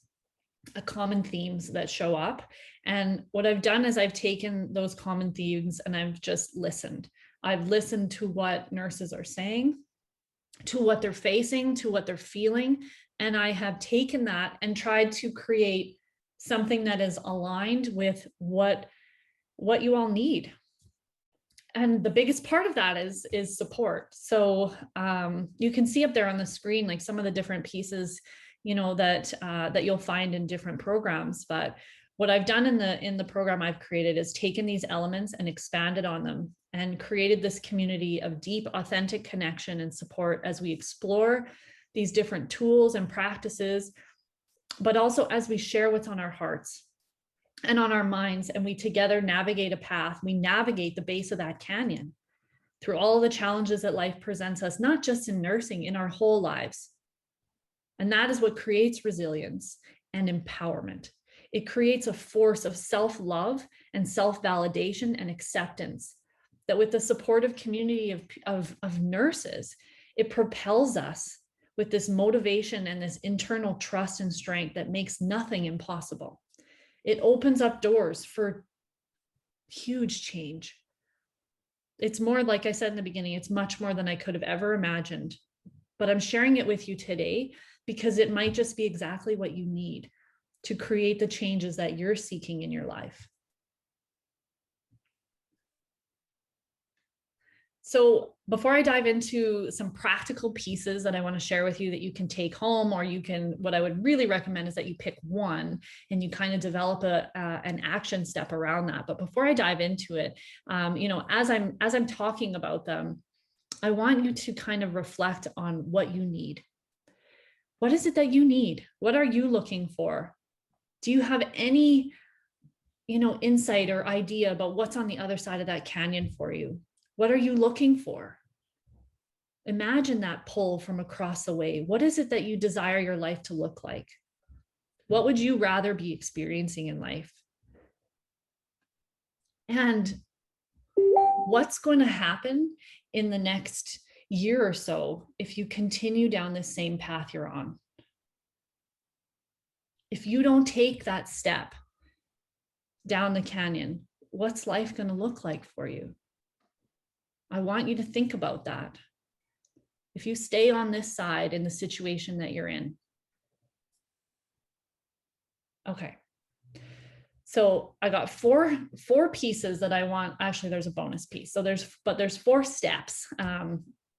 A: common themes that show up. And what I've done is I've taken those common themes and I've just listened. I've listened to what nurses are saying, to what they're facing, to what they're feeling. And I have taken that and tried to create something that is aligned with what you all need. And the biggest part of that is support. So you can see up there on the screen, like some of the different pieces, you know, that you'll find in different programs. But what I've done in the program I've created is taken these elements and expanded on them and created this community of deep, authentic connection and support as we explore these different tools and practices, but also as we share what's on our hearts and on our minds, and we together navigate a path. We navigate the base of that canyon through all the challenges that life presents us, not just in nursing, in our whole lives. And that is what creates resilience and empowerment. It creates a force of self-love and self-validation and acceptance that, with the supportive community of nurses, it propels us with this motivation and this internal trust and strength that makes nothing impossible. It opens up doors for huge change. It's more, like I said in the beginning, it's much more than I could have ever imagined. But I'm sharing it with you today because it might just be exactly what you need to create the changes that you're seeking in your life. So before I dive into some practical pieces that I want to share with you that you can take home, or you can, what I would really recommend is that you pick one and you kind of develop an action step around that. But before I dive into it, you know, as I'm talking about them, I want you to kind of reflect on what you need. What is it that you need? What are you looking for? Do you have any, you know, insight or idea about what's on the other side of that canyon for you? What are you looking for? Imagine that pull from across the way. What is it that you desire your life to look like? What would you rather be experiencing in life? And what's going to happen in the next year or so if you continue down the same path you're on? If you don't take that step down the canyon, what's life going to look like for you? I want you to think about that. If you stay on this side in the situation that you're in. Okay. So I got four pieces that I want. Actually, there's a bonus piece. So there's 4 steps.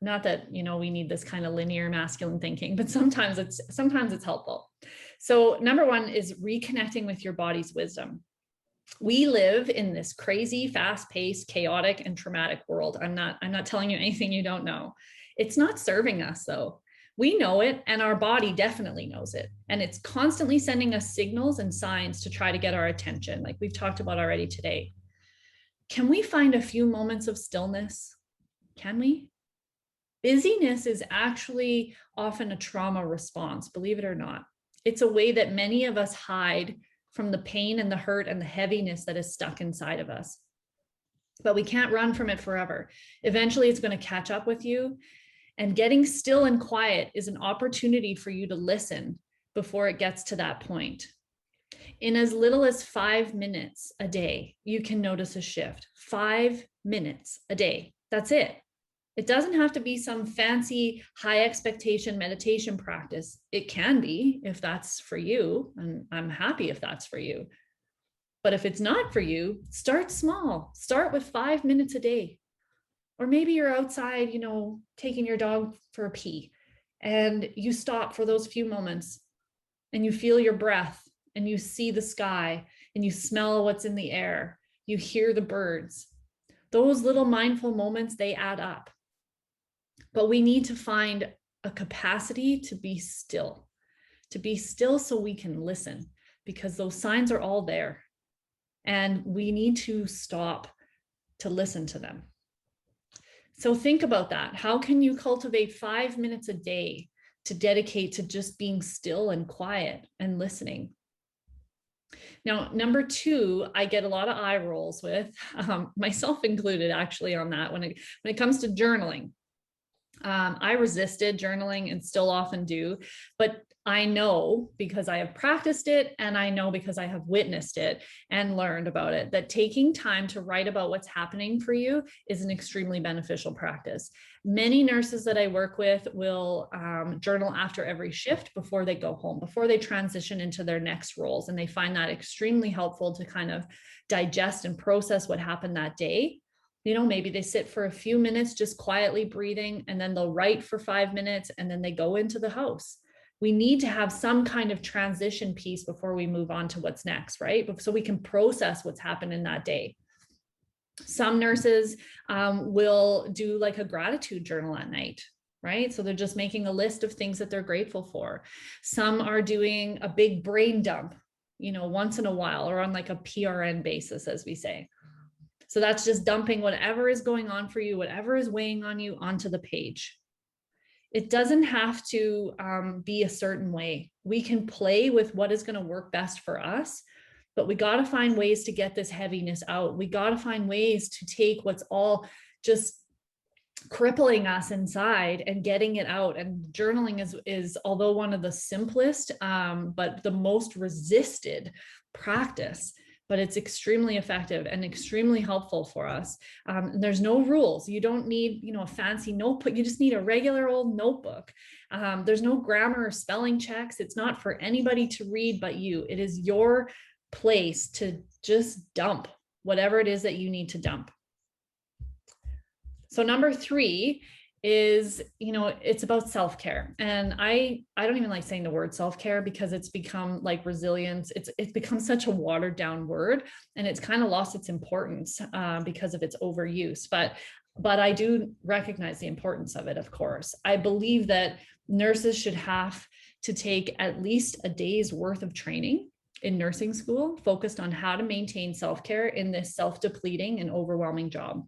A: Not that, we need this kind of linear masculine thinking, but sometimes it's helpful. So number 1 is reconnecting with your body's wisdom. We live in this crazy, fast-paced, chaotic, and traumatic world. I'm not telling you anything you don't know. It's not serving us though. We know it, and our body definitely knows it. And it's constantly sending us signals and signs to try to get our attention, like we've talked about already today. Can we find a few moments of stillness? Can we? Busyness is actually often a trauma response, believe it or not. It's a way that many of us hide from the pain and the hurt and the heaviness that is stuck inside of us. But we can't run from it forever. Eventually, it's going to catch up with you. And getting still and quiet is an opportunity for you to listen before it gets to that point. In as little as 5 minutes a day, you can notice a shift. 5 minutes a day. That's it. It doesn't have to be some fancy high expectation meditation practice. It can be if that's for you, and I'm happy if that's for you. But if it's not for you, start small. Start with 5 minutes a day. Or maybe you're outside, taking your dog for a pee, and you stop for those few moments and you feel your breath and you see the sky and you smell what's in the air. You hear the birds. Those little mindful moments, they add up. But we need to find a capacity to be still so we can listen, because those signs are all there and we need to stop to listen to them. So think about that. How can you cultivate 5 minutes a day to dedicate to just being still and quiet and listening? Now, number 2, I get a lot of eye rolls with, myself included actually on that when it comes to journaling. I resisted journaling and still often do, but I know because I have practiced it, and I know because I have witnessed it and learned about it, that taking time to write about what's happening for you is an extremely beneficial practice. Many nurses that I work with will journal after every shift before they go home, before they transition into their next roles. And they find that extremely helpful to kind of digest and process what happened that day. Maybe they sit for a few minutes just quietly breathing, and then they'll write for 5 minutes, and then they go into the house. We need to have some kind of transition piece before we move on to what's next, right? So we can process what's happened in that day. Some nurses will do like a gratitude journal at night, right? So they're just making a list of things that they're grateful for. Some are doing a big brain dump, once in a while, or on like a PRN basis, as we say. So that's just dumping whatever is going on for you, whatever is weighing on you, onto the page. It doesn't have to be a certain way. We can play with what is going to work best for us, but we got to find ways to get this heaviness out. We got to find ways to take what's all just crippling us inside and getting it out. And journaling is although one of the simplest, but the most resisted practice, but it's extremely effective and extremely helpful for us. And there's no rules. You don't need, a fancy notebook. You just need a regular old notebook. There's no grammar or spelling checks. It's not for anybody to read but you. It is your place to just dump whatever it is that you need to dump. So number 3 is, it's about self-care. And I don't even like saying the word self-care, because it's become like resilience. It's become such a watered down word, and it's kind of lost its importance because of its overuse. But I do recognize the importance of it, of course. I believe that nurses should have to take at least a day's worth of training in nursing school focused on how to maintain self-care in this self-depleting and overwhelming job.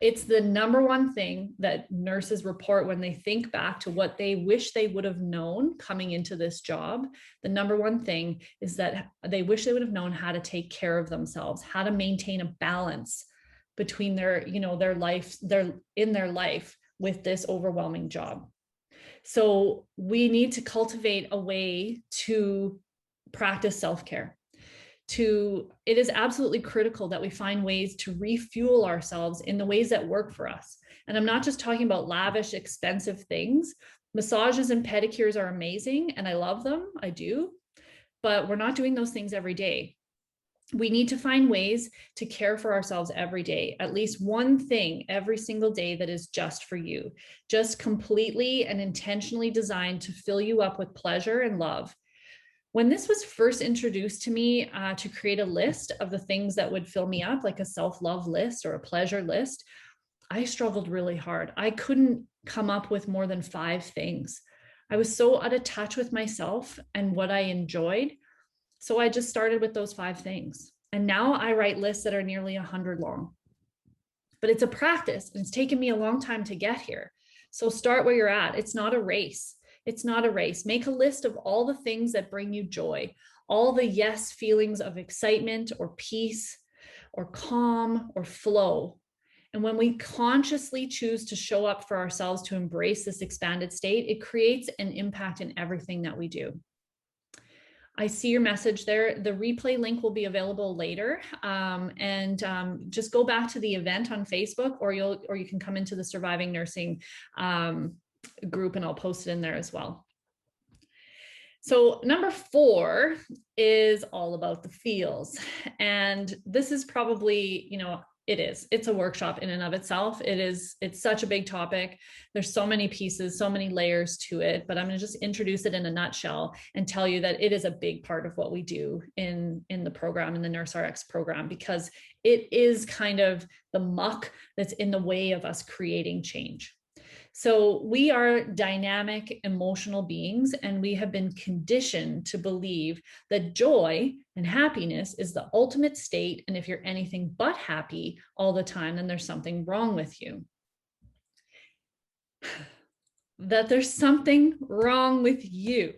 A: It's the number one thing that nurses report when they think back to what they wish they would have known coming into this job. The number one thing is that they wish they would have known how to take care of themselves, how to maintain a balance between their, their life, their life with this overwhelming job. So we need to cultivate a way to practice self-care. It is absolutely critical that we find ways to refuel ourselves in the ways that work for us. And I'm not just talking about lavish, expensive things. Massages and pedicures are amazing, and I love them. I do. But we're not doing those things every day. We need to find ways to care for ourselves every day, at least one thing every single day that is just for you, just completely and intentionally designed to fill you up with pleasure and love. When this was first introduced to me, to create a list of the things that would fill me up, like a self-love list or a pleasure list, I struggled really hard. I couldn't come up with more than 5 things. I was so out of touch with myself and what I enjoyed. So I just started with those 5 things. And now I write lists that are nearly 100 long. But it's a practice, and it's taken me a long time to get here. So start where you're at. It's not a race. It's not a race. Make a list of all the things that bring you joy, all the yes feelings of excitement or peace or calm or flow. And when we consciously choose to show up for ourselves to embrace this expanded state, it creates an impact in everything that we do. I see your message there. The replay link will be available later, just go back to the event on Facebook, or you can come into the Surviving Nursing group, and I'll post it in there as well. So number 4 is all about the feels. And this is probably, it's a workshop in and of itself. It's such a big topic. There's so many pieces, so many layers to it, but I'm going to just introduce it in a nutshell and tell you that it is a big part of what we do in the program, in the NurseRx program, because it is kind of the muck that's in the way of us creating change. So we are dynamic, emotional beings, and we have been conditioned to believe that joy and happiness is the ultimate state. And if you're anything but happy all the time, then there's something wrong with you. That there's something wrong with you.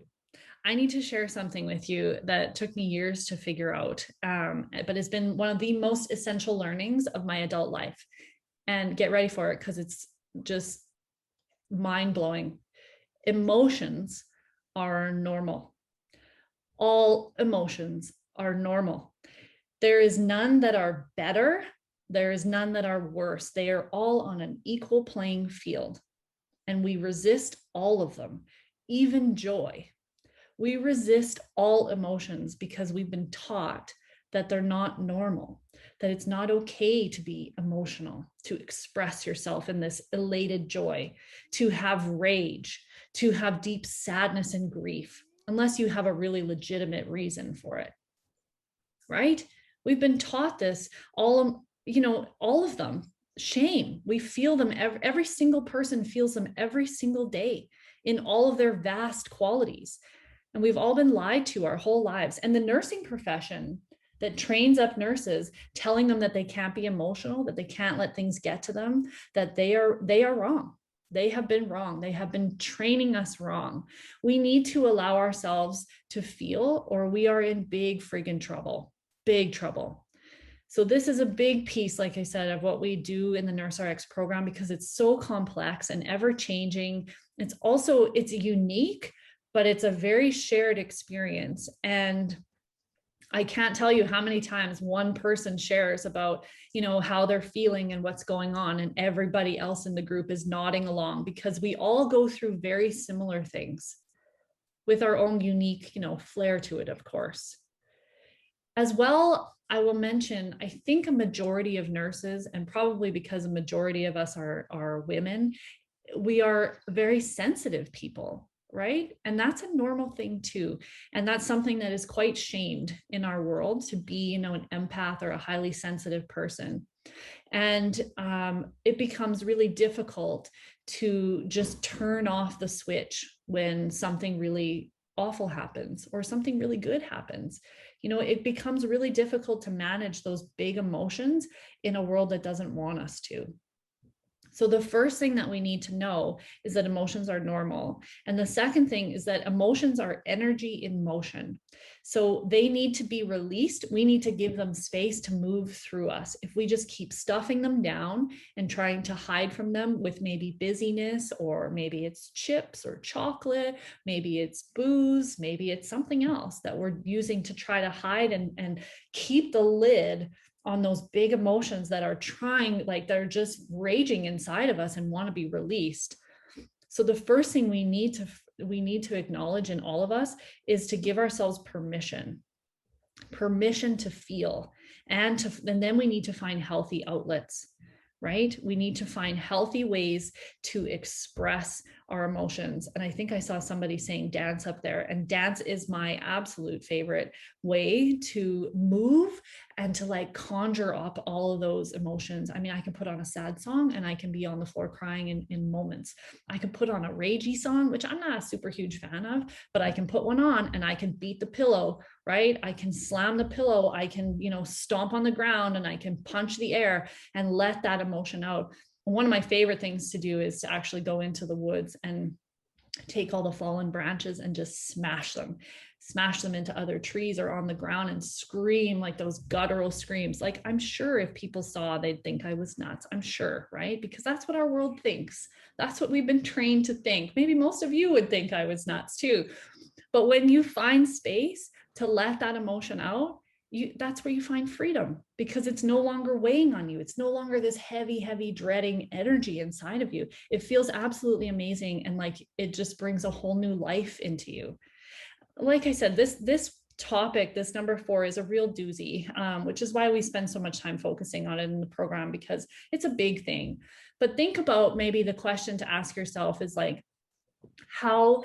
A: I need to share something with you that took me years to figure out, but it's been one of the most essential learnings of my adult life. And get ready for it, because it's just mind-blowing. Emotions are normal. All emotions are normal. There is none that are better. There is none that are worse. They are all on an equal playing field. And we resist all of them, even joy. We resist all emotions because we've been taught that they're not normal, that it's not okay to be emotional, to express yourself in this elated joy, to have rage, to have deep sadness and grief, unless you have a really legitimate reason for it, right? We've been taught this, all of them. Shame, we feel them, every single person feels them every single day in all of their vast qualities. And we've all been lied to our whole lives. And the nursing profession that trains up nurses, telling them that they can't be emotional, that they can't let things get to them, that they are wrong. They have been wrong. They have been training us wrong. We need to allow ourselves to feel, or we are in big friggin' trouble, big trouble. So this is a big piece, like I said, of what we do in the NurseRx program, because it's so complex and ever changing. It's unique, but it's a very shared experience. And I can't tell you how many times one person shares about, how they're feeling and what's going on, and everybody else in the group is nodding along, because we all go through very similar things with our own unique, flair to it, of course. As well, I will mention, I think a majority of nurses, and probably because a majority of us are women, we are very sensitive people, right? And that's a normal thing too. And that's something that is quite shamed in our world, to be, an empath or a highly sensitive person. And it becomes really difficult to just turn off the switch when something really awful happens or something really good happens. It becomes really difficult to manage those big emotions in a world that doesn't want us to. So the first thing that we need to know is that emotions are normal. And the second thing is that emotions are energy in motion. So they need to be released. We need to give them space to move through us. If we just keep stuffing them down and trying to hide from them with maybe busyness, or maybe it's chips or chocolate, maybe it's booze, maybe it's something else that we're using to try to hide and keep the lid on those big emotions that are trying, like they're just raging inside of us and want to be released. So the first thing we need to acknowledge in all of us is to give ourselves permission to feel, and then we need to find healthy outlets, right? We need to find healthy ways to express our emotions. And I think I saw somebody saying dance up there, and dance is my absolute favorite way to move and to like conjure up all of those emotions. I mean, I can put on a sad song and I can be on the floor crying in moments. I can put on a ragey song, which I'm not a super huge fan of, but I can put one on and I can beat the pillow, right? I can slam the pillow, I can, stomp on the ground, and I can punch the air and let that emotion out. One of my favorite things to do is to actually go into the woods and take all the fallen branches and just smash them into other trees or on the ground and scream like those guttural screams. Like, I'm sure if people saw, they'd think I was nuts. I'm sure, right? Because that's what our world thinks. That's what we've been trained to think. Maybe most of you would think I was nuts too. But when you find space to let that emotion out, that's where you find freedom, because it's no longer weighing on you. It's no longer this heavy dreading energy inside of you. It feels absolutely amazing, and like it just brings a whole new life into you. Like I said, this topic, this number 4, is a real doozy, which is why we spend so much time focusing on it in the program, because it's a big thing. But think about, maybe the question to ask yourself is like, how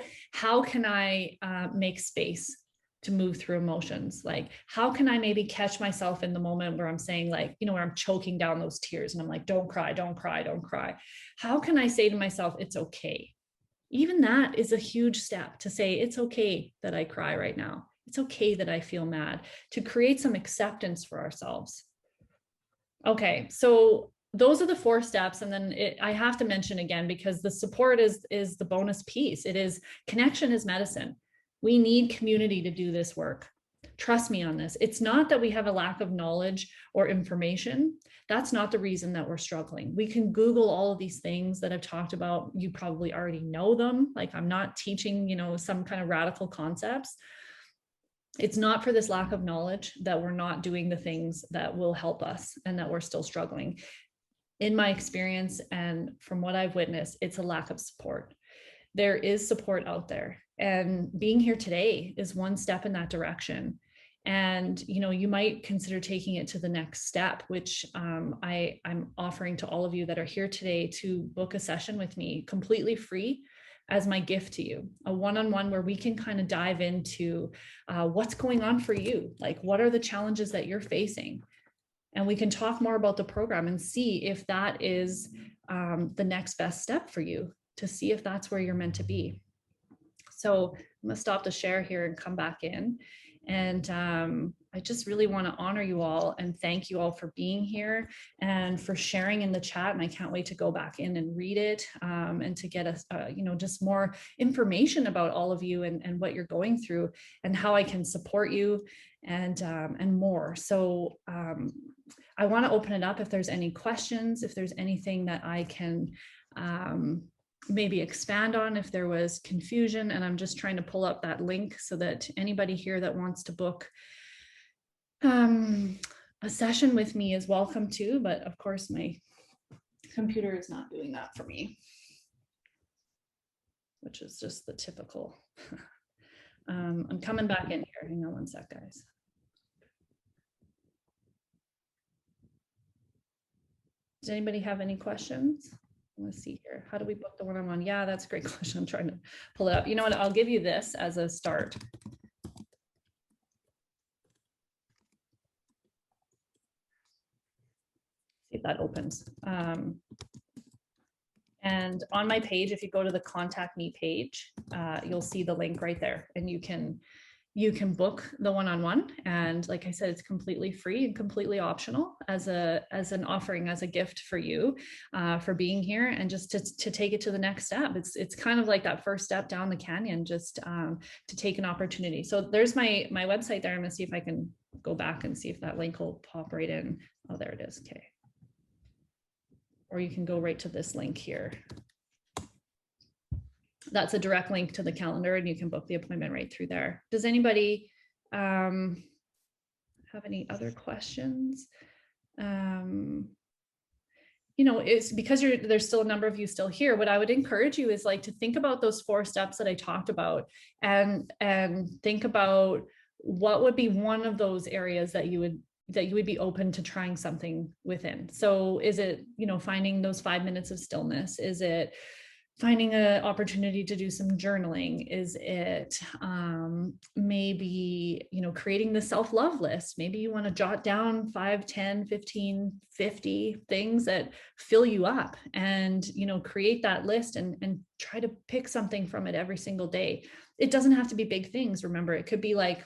A: can I make space to move through emotions? Like, how can I maybe catch myself in the moment where I'm saying, like, where I'm choking down those tears and I'm like, don't cry, don't cry, don't cry. How can I say to myself, it's okay? Even that is a huge step, to say, it's okay that I cry right now. It's okay that I feel mad, to create some acceptance for ourselves. Okay, so those are the 4 steps. And then I have to mention again, because the support is the bonus piece. It is, connection is medicine. We need community to do this work. Trust me on this. It's not that we have a lack of knowledge or information. That's not the reason that we're struggling. We can Google all of these things that I've talked about. You probably already know them. Like, I'm not teaching, some kind of radical concepts. It's not for this lack of knowledge that we're not doing the things that will help us and that we're still struggling. In my experience and from what I've witnessed, it's a lack of support. There is support out there, and being here today is one step in that direction. And you might consider taking it to the next step, which I'm offering to all of you that are here today, to book a session with me completely free as my gift to you, a one-on-one where we can kind of dive into what's going on for you. Like, what are the challenges that you're facing? And we can talk more about the program and see if that is the next best step for you, to see if that's where you're meant to be. So I'm gonna stop the share here and come back in. And I just really want to honor you all and thank you all for being here and for sharing in the chat. And I can't wait to go back in and read it and to get us, just more information about all of you and what you're going through and how I can support you and more. So I want to open it up if there's any questions, if there's anything that I can maybe expand on, if there was confusion. And I'm just trying to pull up that link so that anybody here that wants to book a session with me is welcome to, but of course my computer is not doing that for me, which is just the typical. I'm coming back in here. Hang on one sec, guys. Does anybody have any questions? Let's see here. How do we book the one-on-one? Yeah, that's a great question. I'm trying to pull it up. You know what? I'll give you this as a start. See if that opens. And on my page, if you go to the contact me page, you'll see the link right there, and you can you can book the one-on-one. And like I said, it's completely free and completely optional as an offering, as a gift for you, for being here, and just to take it to the next step. It's kind of like that first step down the canyon, just to take an opportunity. So there's my website there. I'm gonna see if I can go back and see if that link will pop right in. Oh, there it is. Okay. Or you can go right to this link here. That's a direct link to the calendar, and you can book the appointment right through there. Does anybody have any other questions? It's because there's still a number of you still here. What I would encourage you is like to think about those 4 steps that I talked about, and think about what would be one of those areas that you would be open to trying something within. So is it, finding those 5 minutes of stillness? Is it finding an opportunity to do some journaling? Is it maybe, creating the self-love list? Maybe you want to jot down 5, 10, 15, 50 things that fill you up, and, create that list and try to pick something from it every single day. It doesn't have to be big things. Remember, it could be like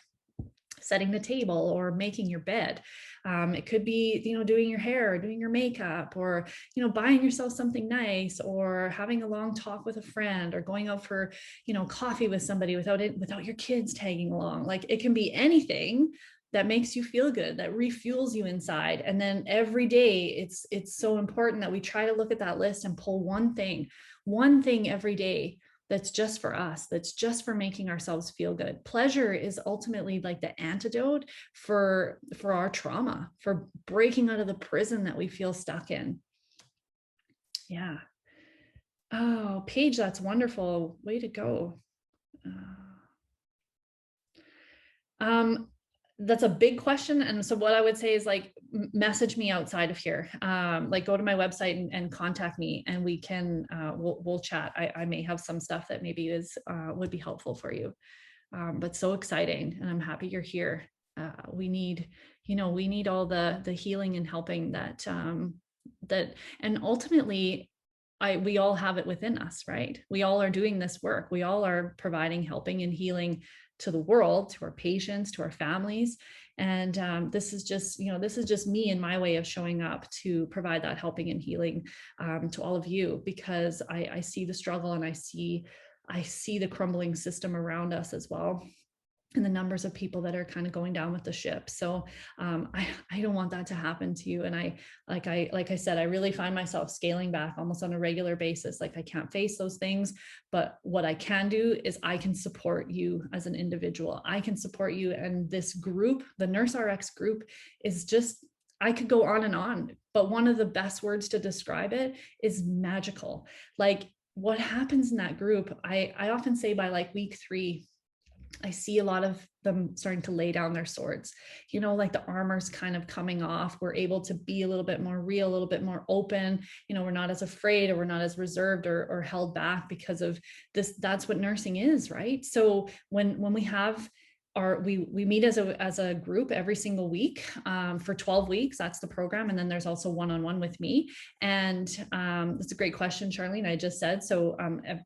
A: setting the table or making your bed. It could be, doing your hair, or doing your makeup, or, buying yourself something nice, or having a long talk with a friend, or going out for, coffee with somebody without your kids tagging along. Like, it can be anything that makes you feel good, that refuels you inside. And then every day, it's so important that we try to look at that list and pull one thing every day that's just for us, that's just for making ourselves feel good. Pleasure is ultimately like the antidote for our trauma, for breaking out of the prison that we feel stuck in. Yeah. Oh, Paige, that's wonderful. Way to go. That's a big question. And so what I would say is, like, message me outside of here. Like, go to my website and contact me, and we can, we'll chat. I may have some stuff that maybe would be helpful for you. But so exciting. And I'm happy you're here. We need all the healing and helping that, and ultimately, we all have it within us, right? We all are doing this work. We all are providing, helping, and healing to the world, to our patients, to our families. And this is just me and my way of showing up to provide that helping and healing to all of you, because I see the struggle, and I see the crumbling system around us as well, and the numbers of people that are kind of going down with the ship. So I don't want that to happen to you. And like I said, I really find myself scaling back almost on a regular basis. Like, I can't face those things, but what I can do is I can support you as an individual. I can support you. And this group, the NurseRx group, is just, I could go on and on, but one of the best words to describe it is magical. Like, what happens in that group, I often say by like week 3, I see a lot of them starting to lay down their swords, like the armor's kind of coming off. We're able to be a little bit more real, a little bit more open. We're not as afraid, or we're not as reserved or held back because of this. That's what nursing is, right? So when we have we meet as a group every single week for 12 weeks. That's the program. And then there's also one-on-one with me. And that's a great question, Charlene. I just said, so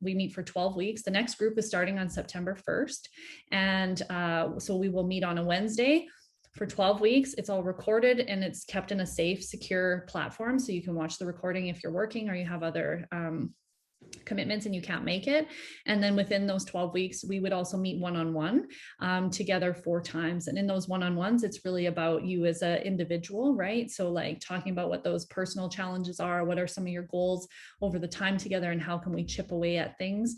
A: we meet for 12 weeks. The next group is starting on September 1st. And so we will meet on a Wednesday for 12 weeks. It's all recorded, and it's kept in a safe, secure platform. So you can watch the recording if you're working or you have other commitments and you can't make it. And then within those 12 weeks, we would also meet one-on-one together 4 times. And in those one-on-ones, it's really about you as an individual, right? So like talking about what those personal challenges are, what are some of your goals over the time together, and how can we chip away at things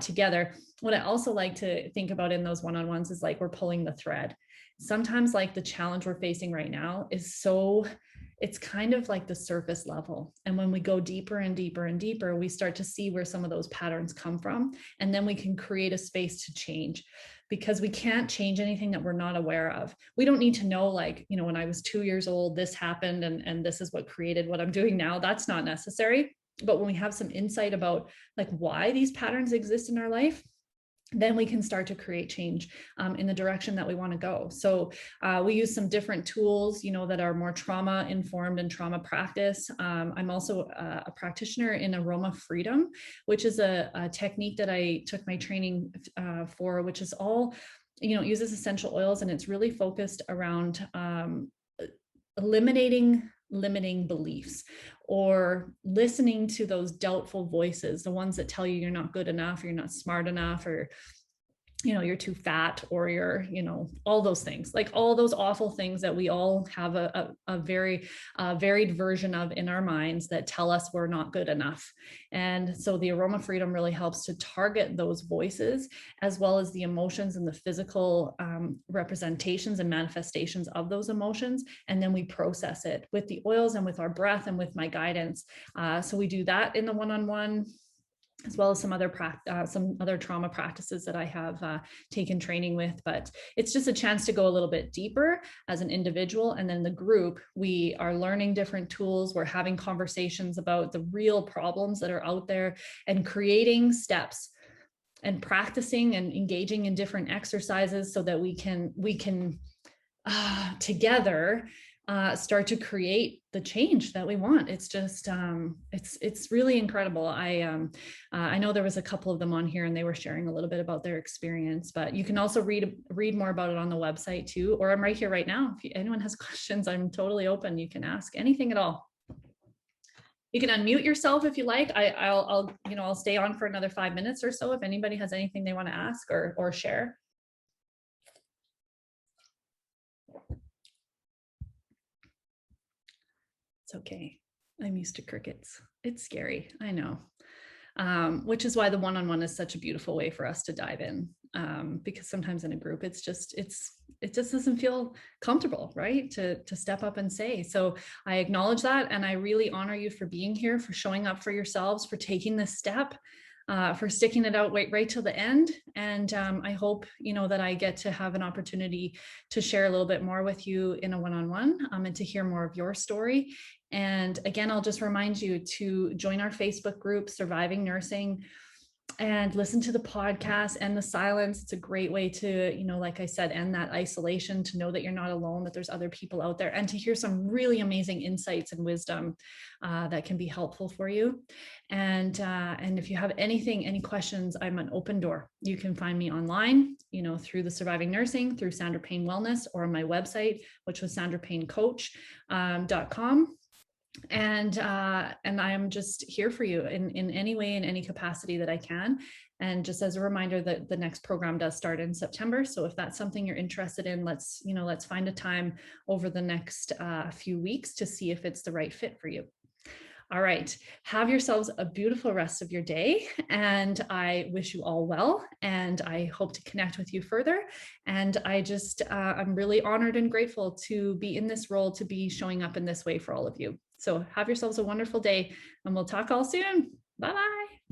A: together. What I also like to think about in those one-on-ones is like, we're pulling the thread. Sometimes like the challenge we're facing right now is it's kind of like the surface level. And when we go deeper and deeper and deeper, we start to see where some of those patterns come from. And then we can create a space to change, because we can't change anything that we're not aware of. We don't need to know, like, when I was 2 years old, this happened, and this is what created what I'm doing now. That's not necessary. But when we have some insight about like why these patterns exist in our life, then we can start to create change in the direction that we want to go. So we use some different tools, that are more trauma informed and trauma practice. I'm also a practitioner in aroma freedom, which is a technique that I took my training for, which is all, it uses essential oils, and it's really focused around eliminating limiting beliefs, or listening to those doubtful voices, the ones that tell you you're not good enough, or you're not smart enough, or you're too fat, or you're, all those things, like all those awful things that we all have a very varied version of in our minds that tell us we're not good enough. And so the aroma freedom really helps to target those voices, as well as the emotions and the physical representations and manifestations of those emotions. And then we process it with the oils and with our breath and with my guidance. So we do that in the one-on-one, as well as some other trauma practices that I have taken training with. But it's just a chance to go a little bit deeper as an individual. And then the group, we are learning different tools. We're having conversations about the real problems that are out there, and creating steps and practicing and engaging in different exercises so that we can together start to create the change that we want. It's just, it's really incredible. I know there was a couple of them on here, and they were sharing a little bit about their experience, but you can also read more about it on the website too, or I'm right here right now. If anyone has questions, I'm totally open. You can ask anything at all. You can unmute yourself if you like. I'll stay on for another 5 minutes or so if anybody has anything they want to ask or share. It's okay. I'm used to crickets. It's scary. I know. Which is why the one-on-one is such a beautiful way for us to dive in. Because sometimes in a group, it just doesn't feel comfortable, right? To step up and say. So I acknowledge that. And I really honor you for being here, for showing up for yourselves, for taking this step, for sticking it out right till the end. And I hope, that I get to have an opportunity to share a little bit more with you in a one-on-one, and to hear more of your story. And again, I'll just remind you to join our Facebook group, Surviving Nursing, and listen to the podcast and the silence. It's a great way to, like I said, end that isolation, to know that you're not alone, that there's other people out there, and to hear some really amazing insights and wisdom that can be helpful for you. And if you have any questions, I'm an open door. You can find me online, through the Surviving Nursing, through Sandra Payne Wellness, or on my website, which was sandrapaynecoach.com. And I am just here for you in any way, in any capacity that I can. And just as a reminder that the next program does start in September. So if that's something you're interested in, let's find a time over the next few weeks to see if it's the right fit for you. All right. Have yourselves a beautiful rest of your day. And I wish you all well. And I hope to connect with you further. And I'm really honored and grateful to be in this role, to be showing up in this way for all of you. So have yourselves a wonderful day, and we'll talk all soon. Bye-bye.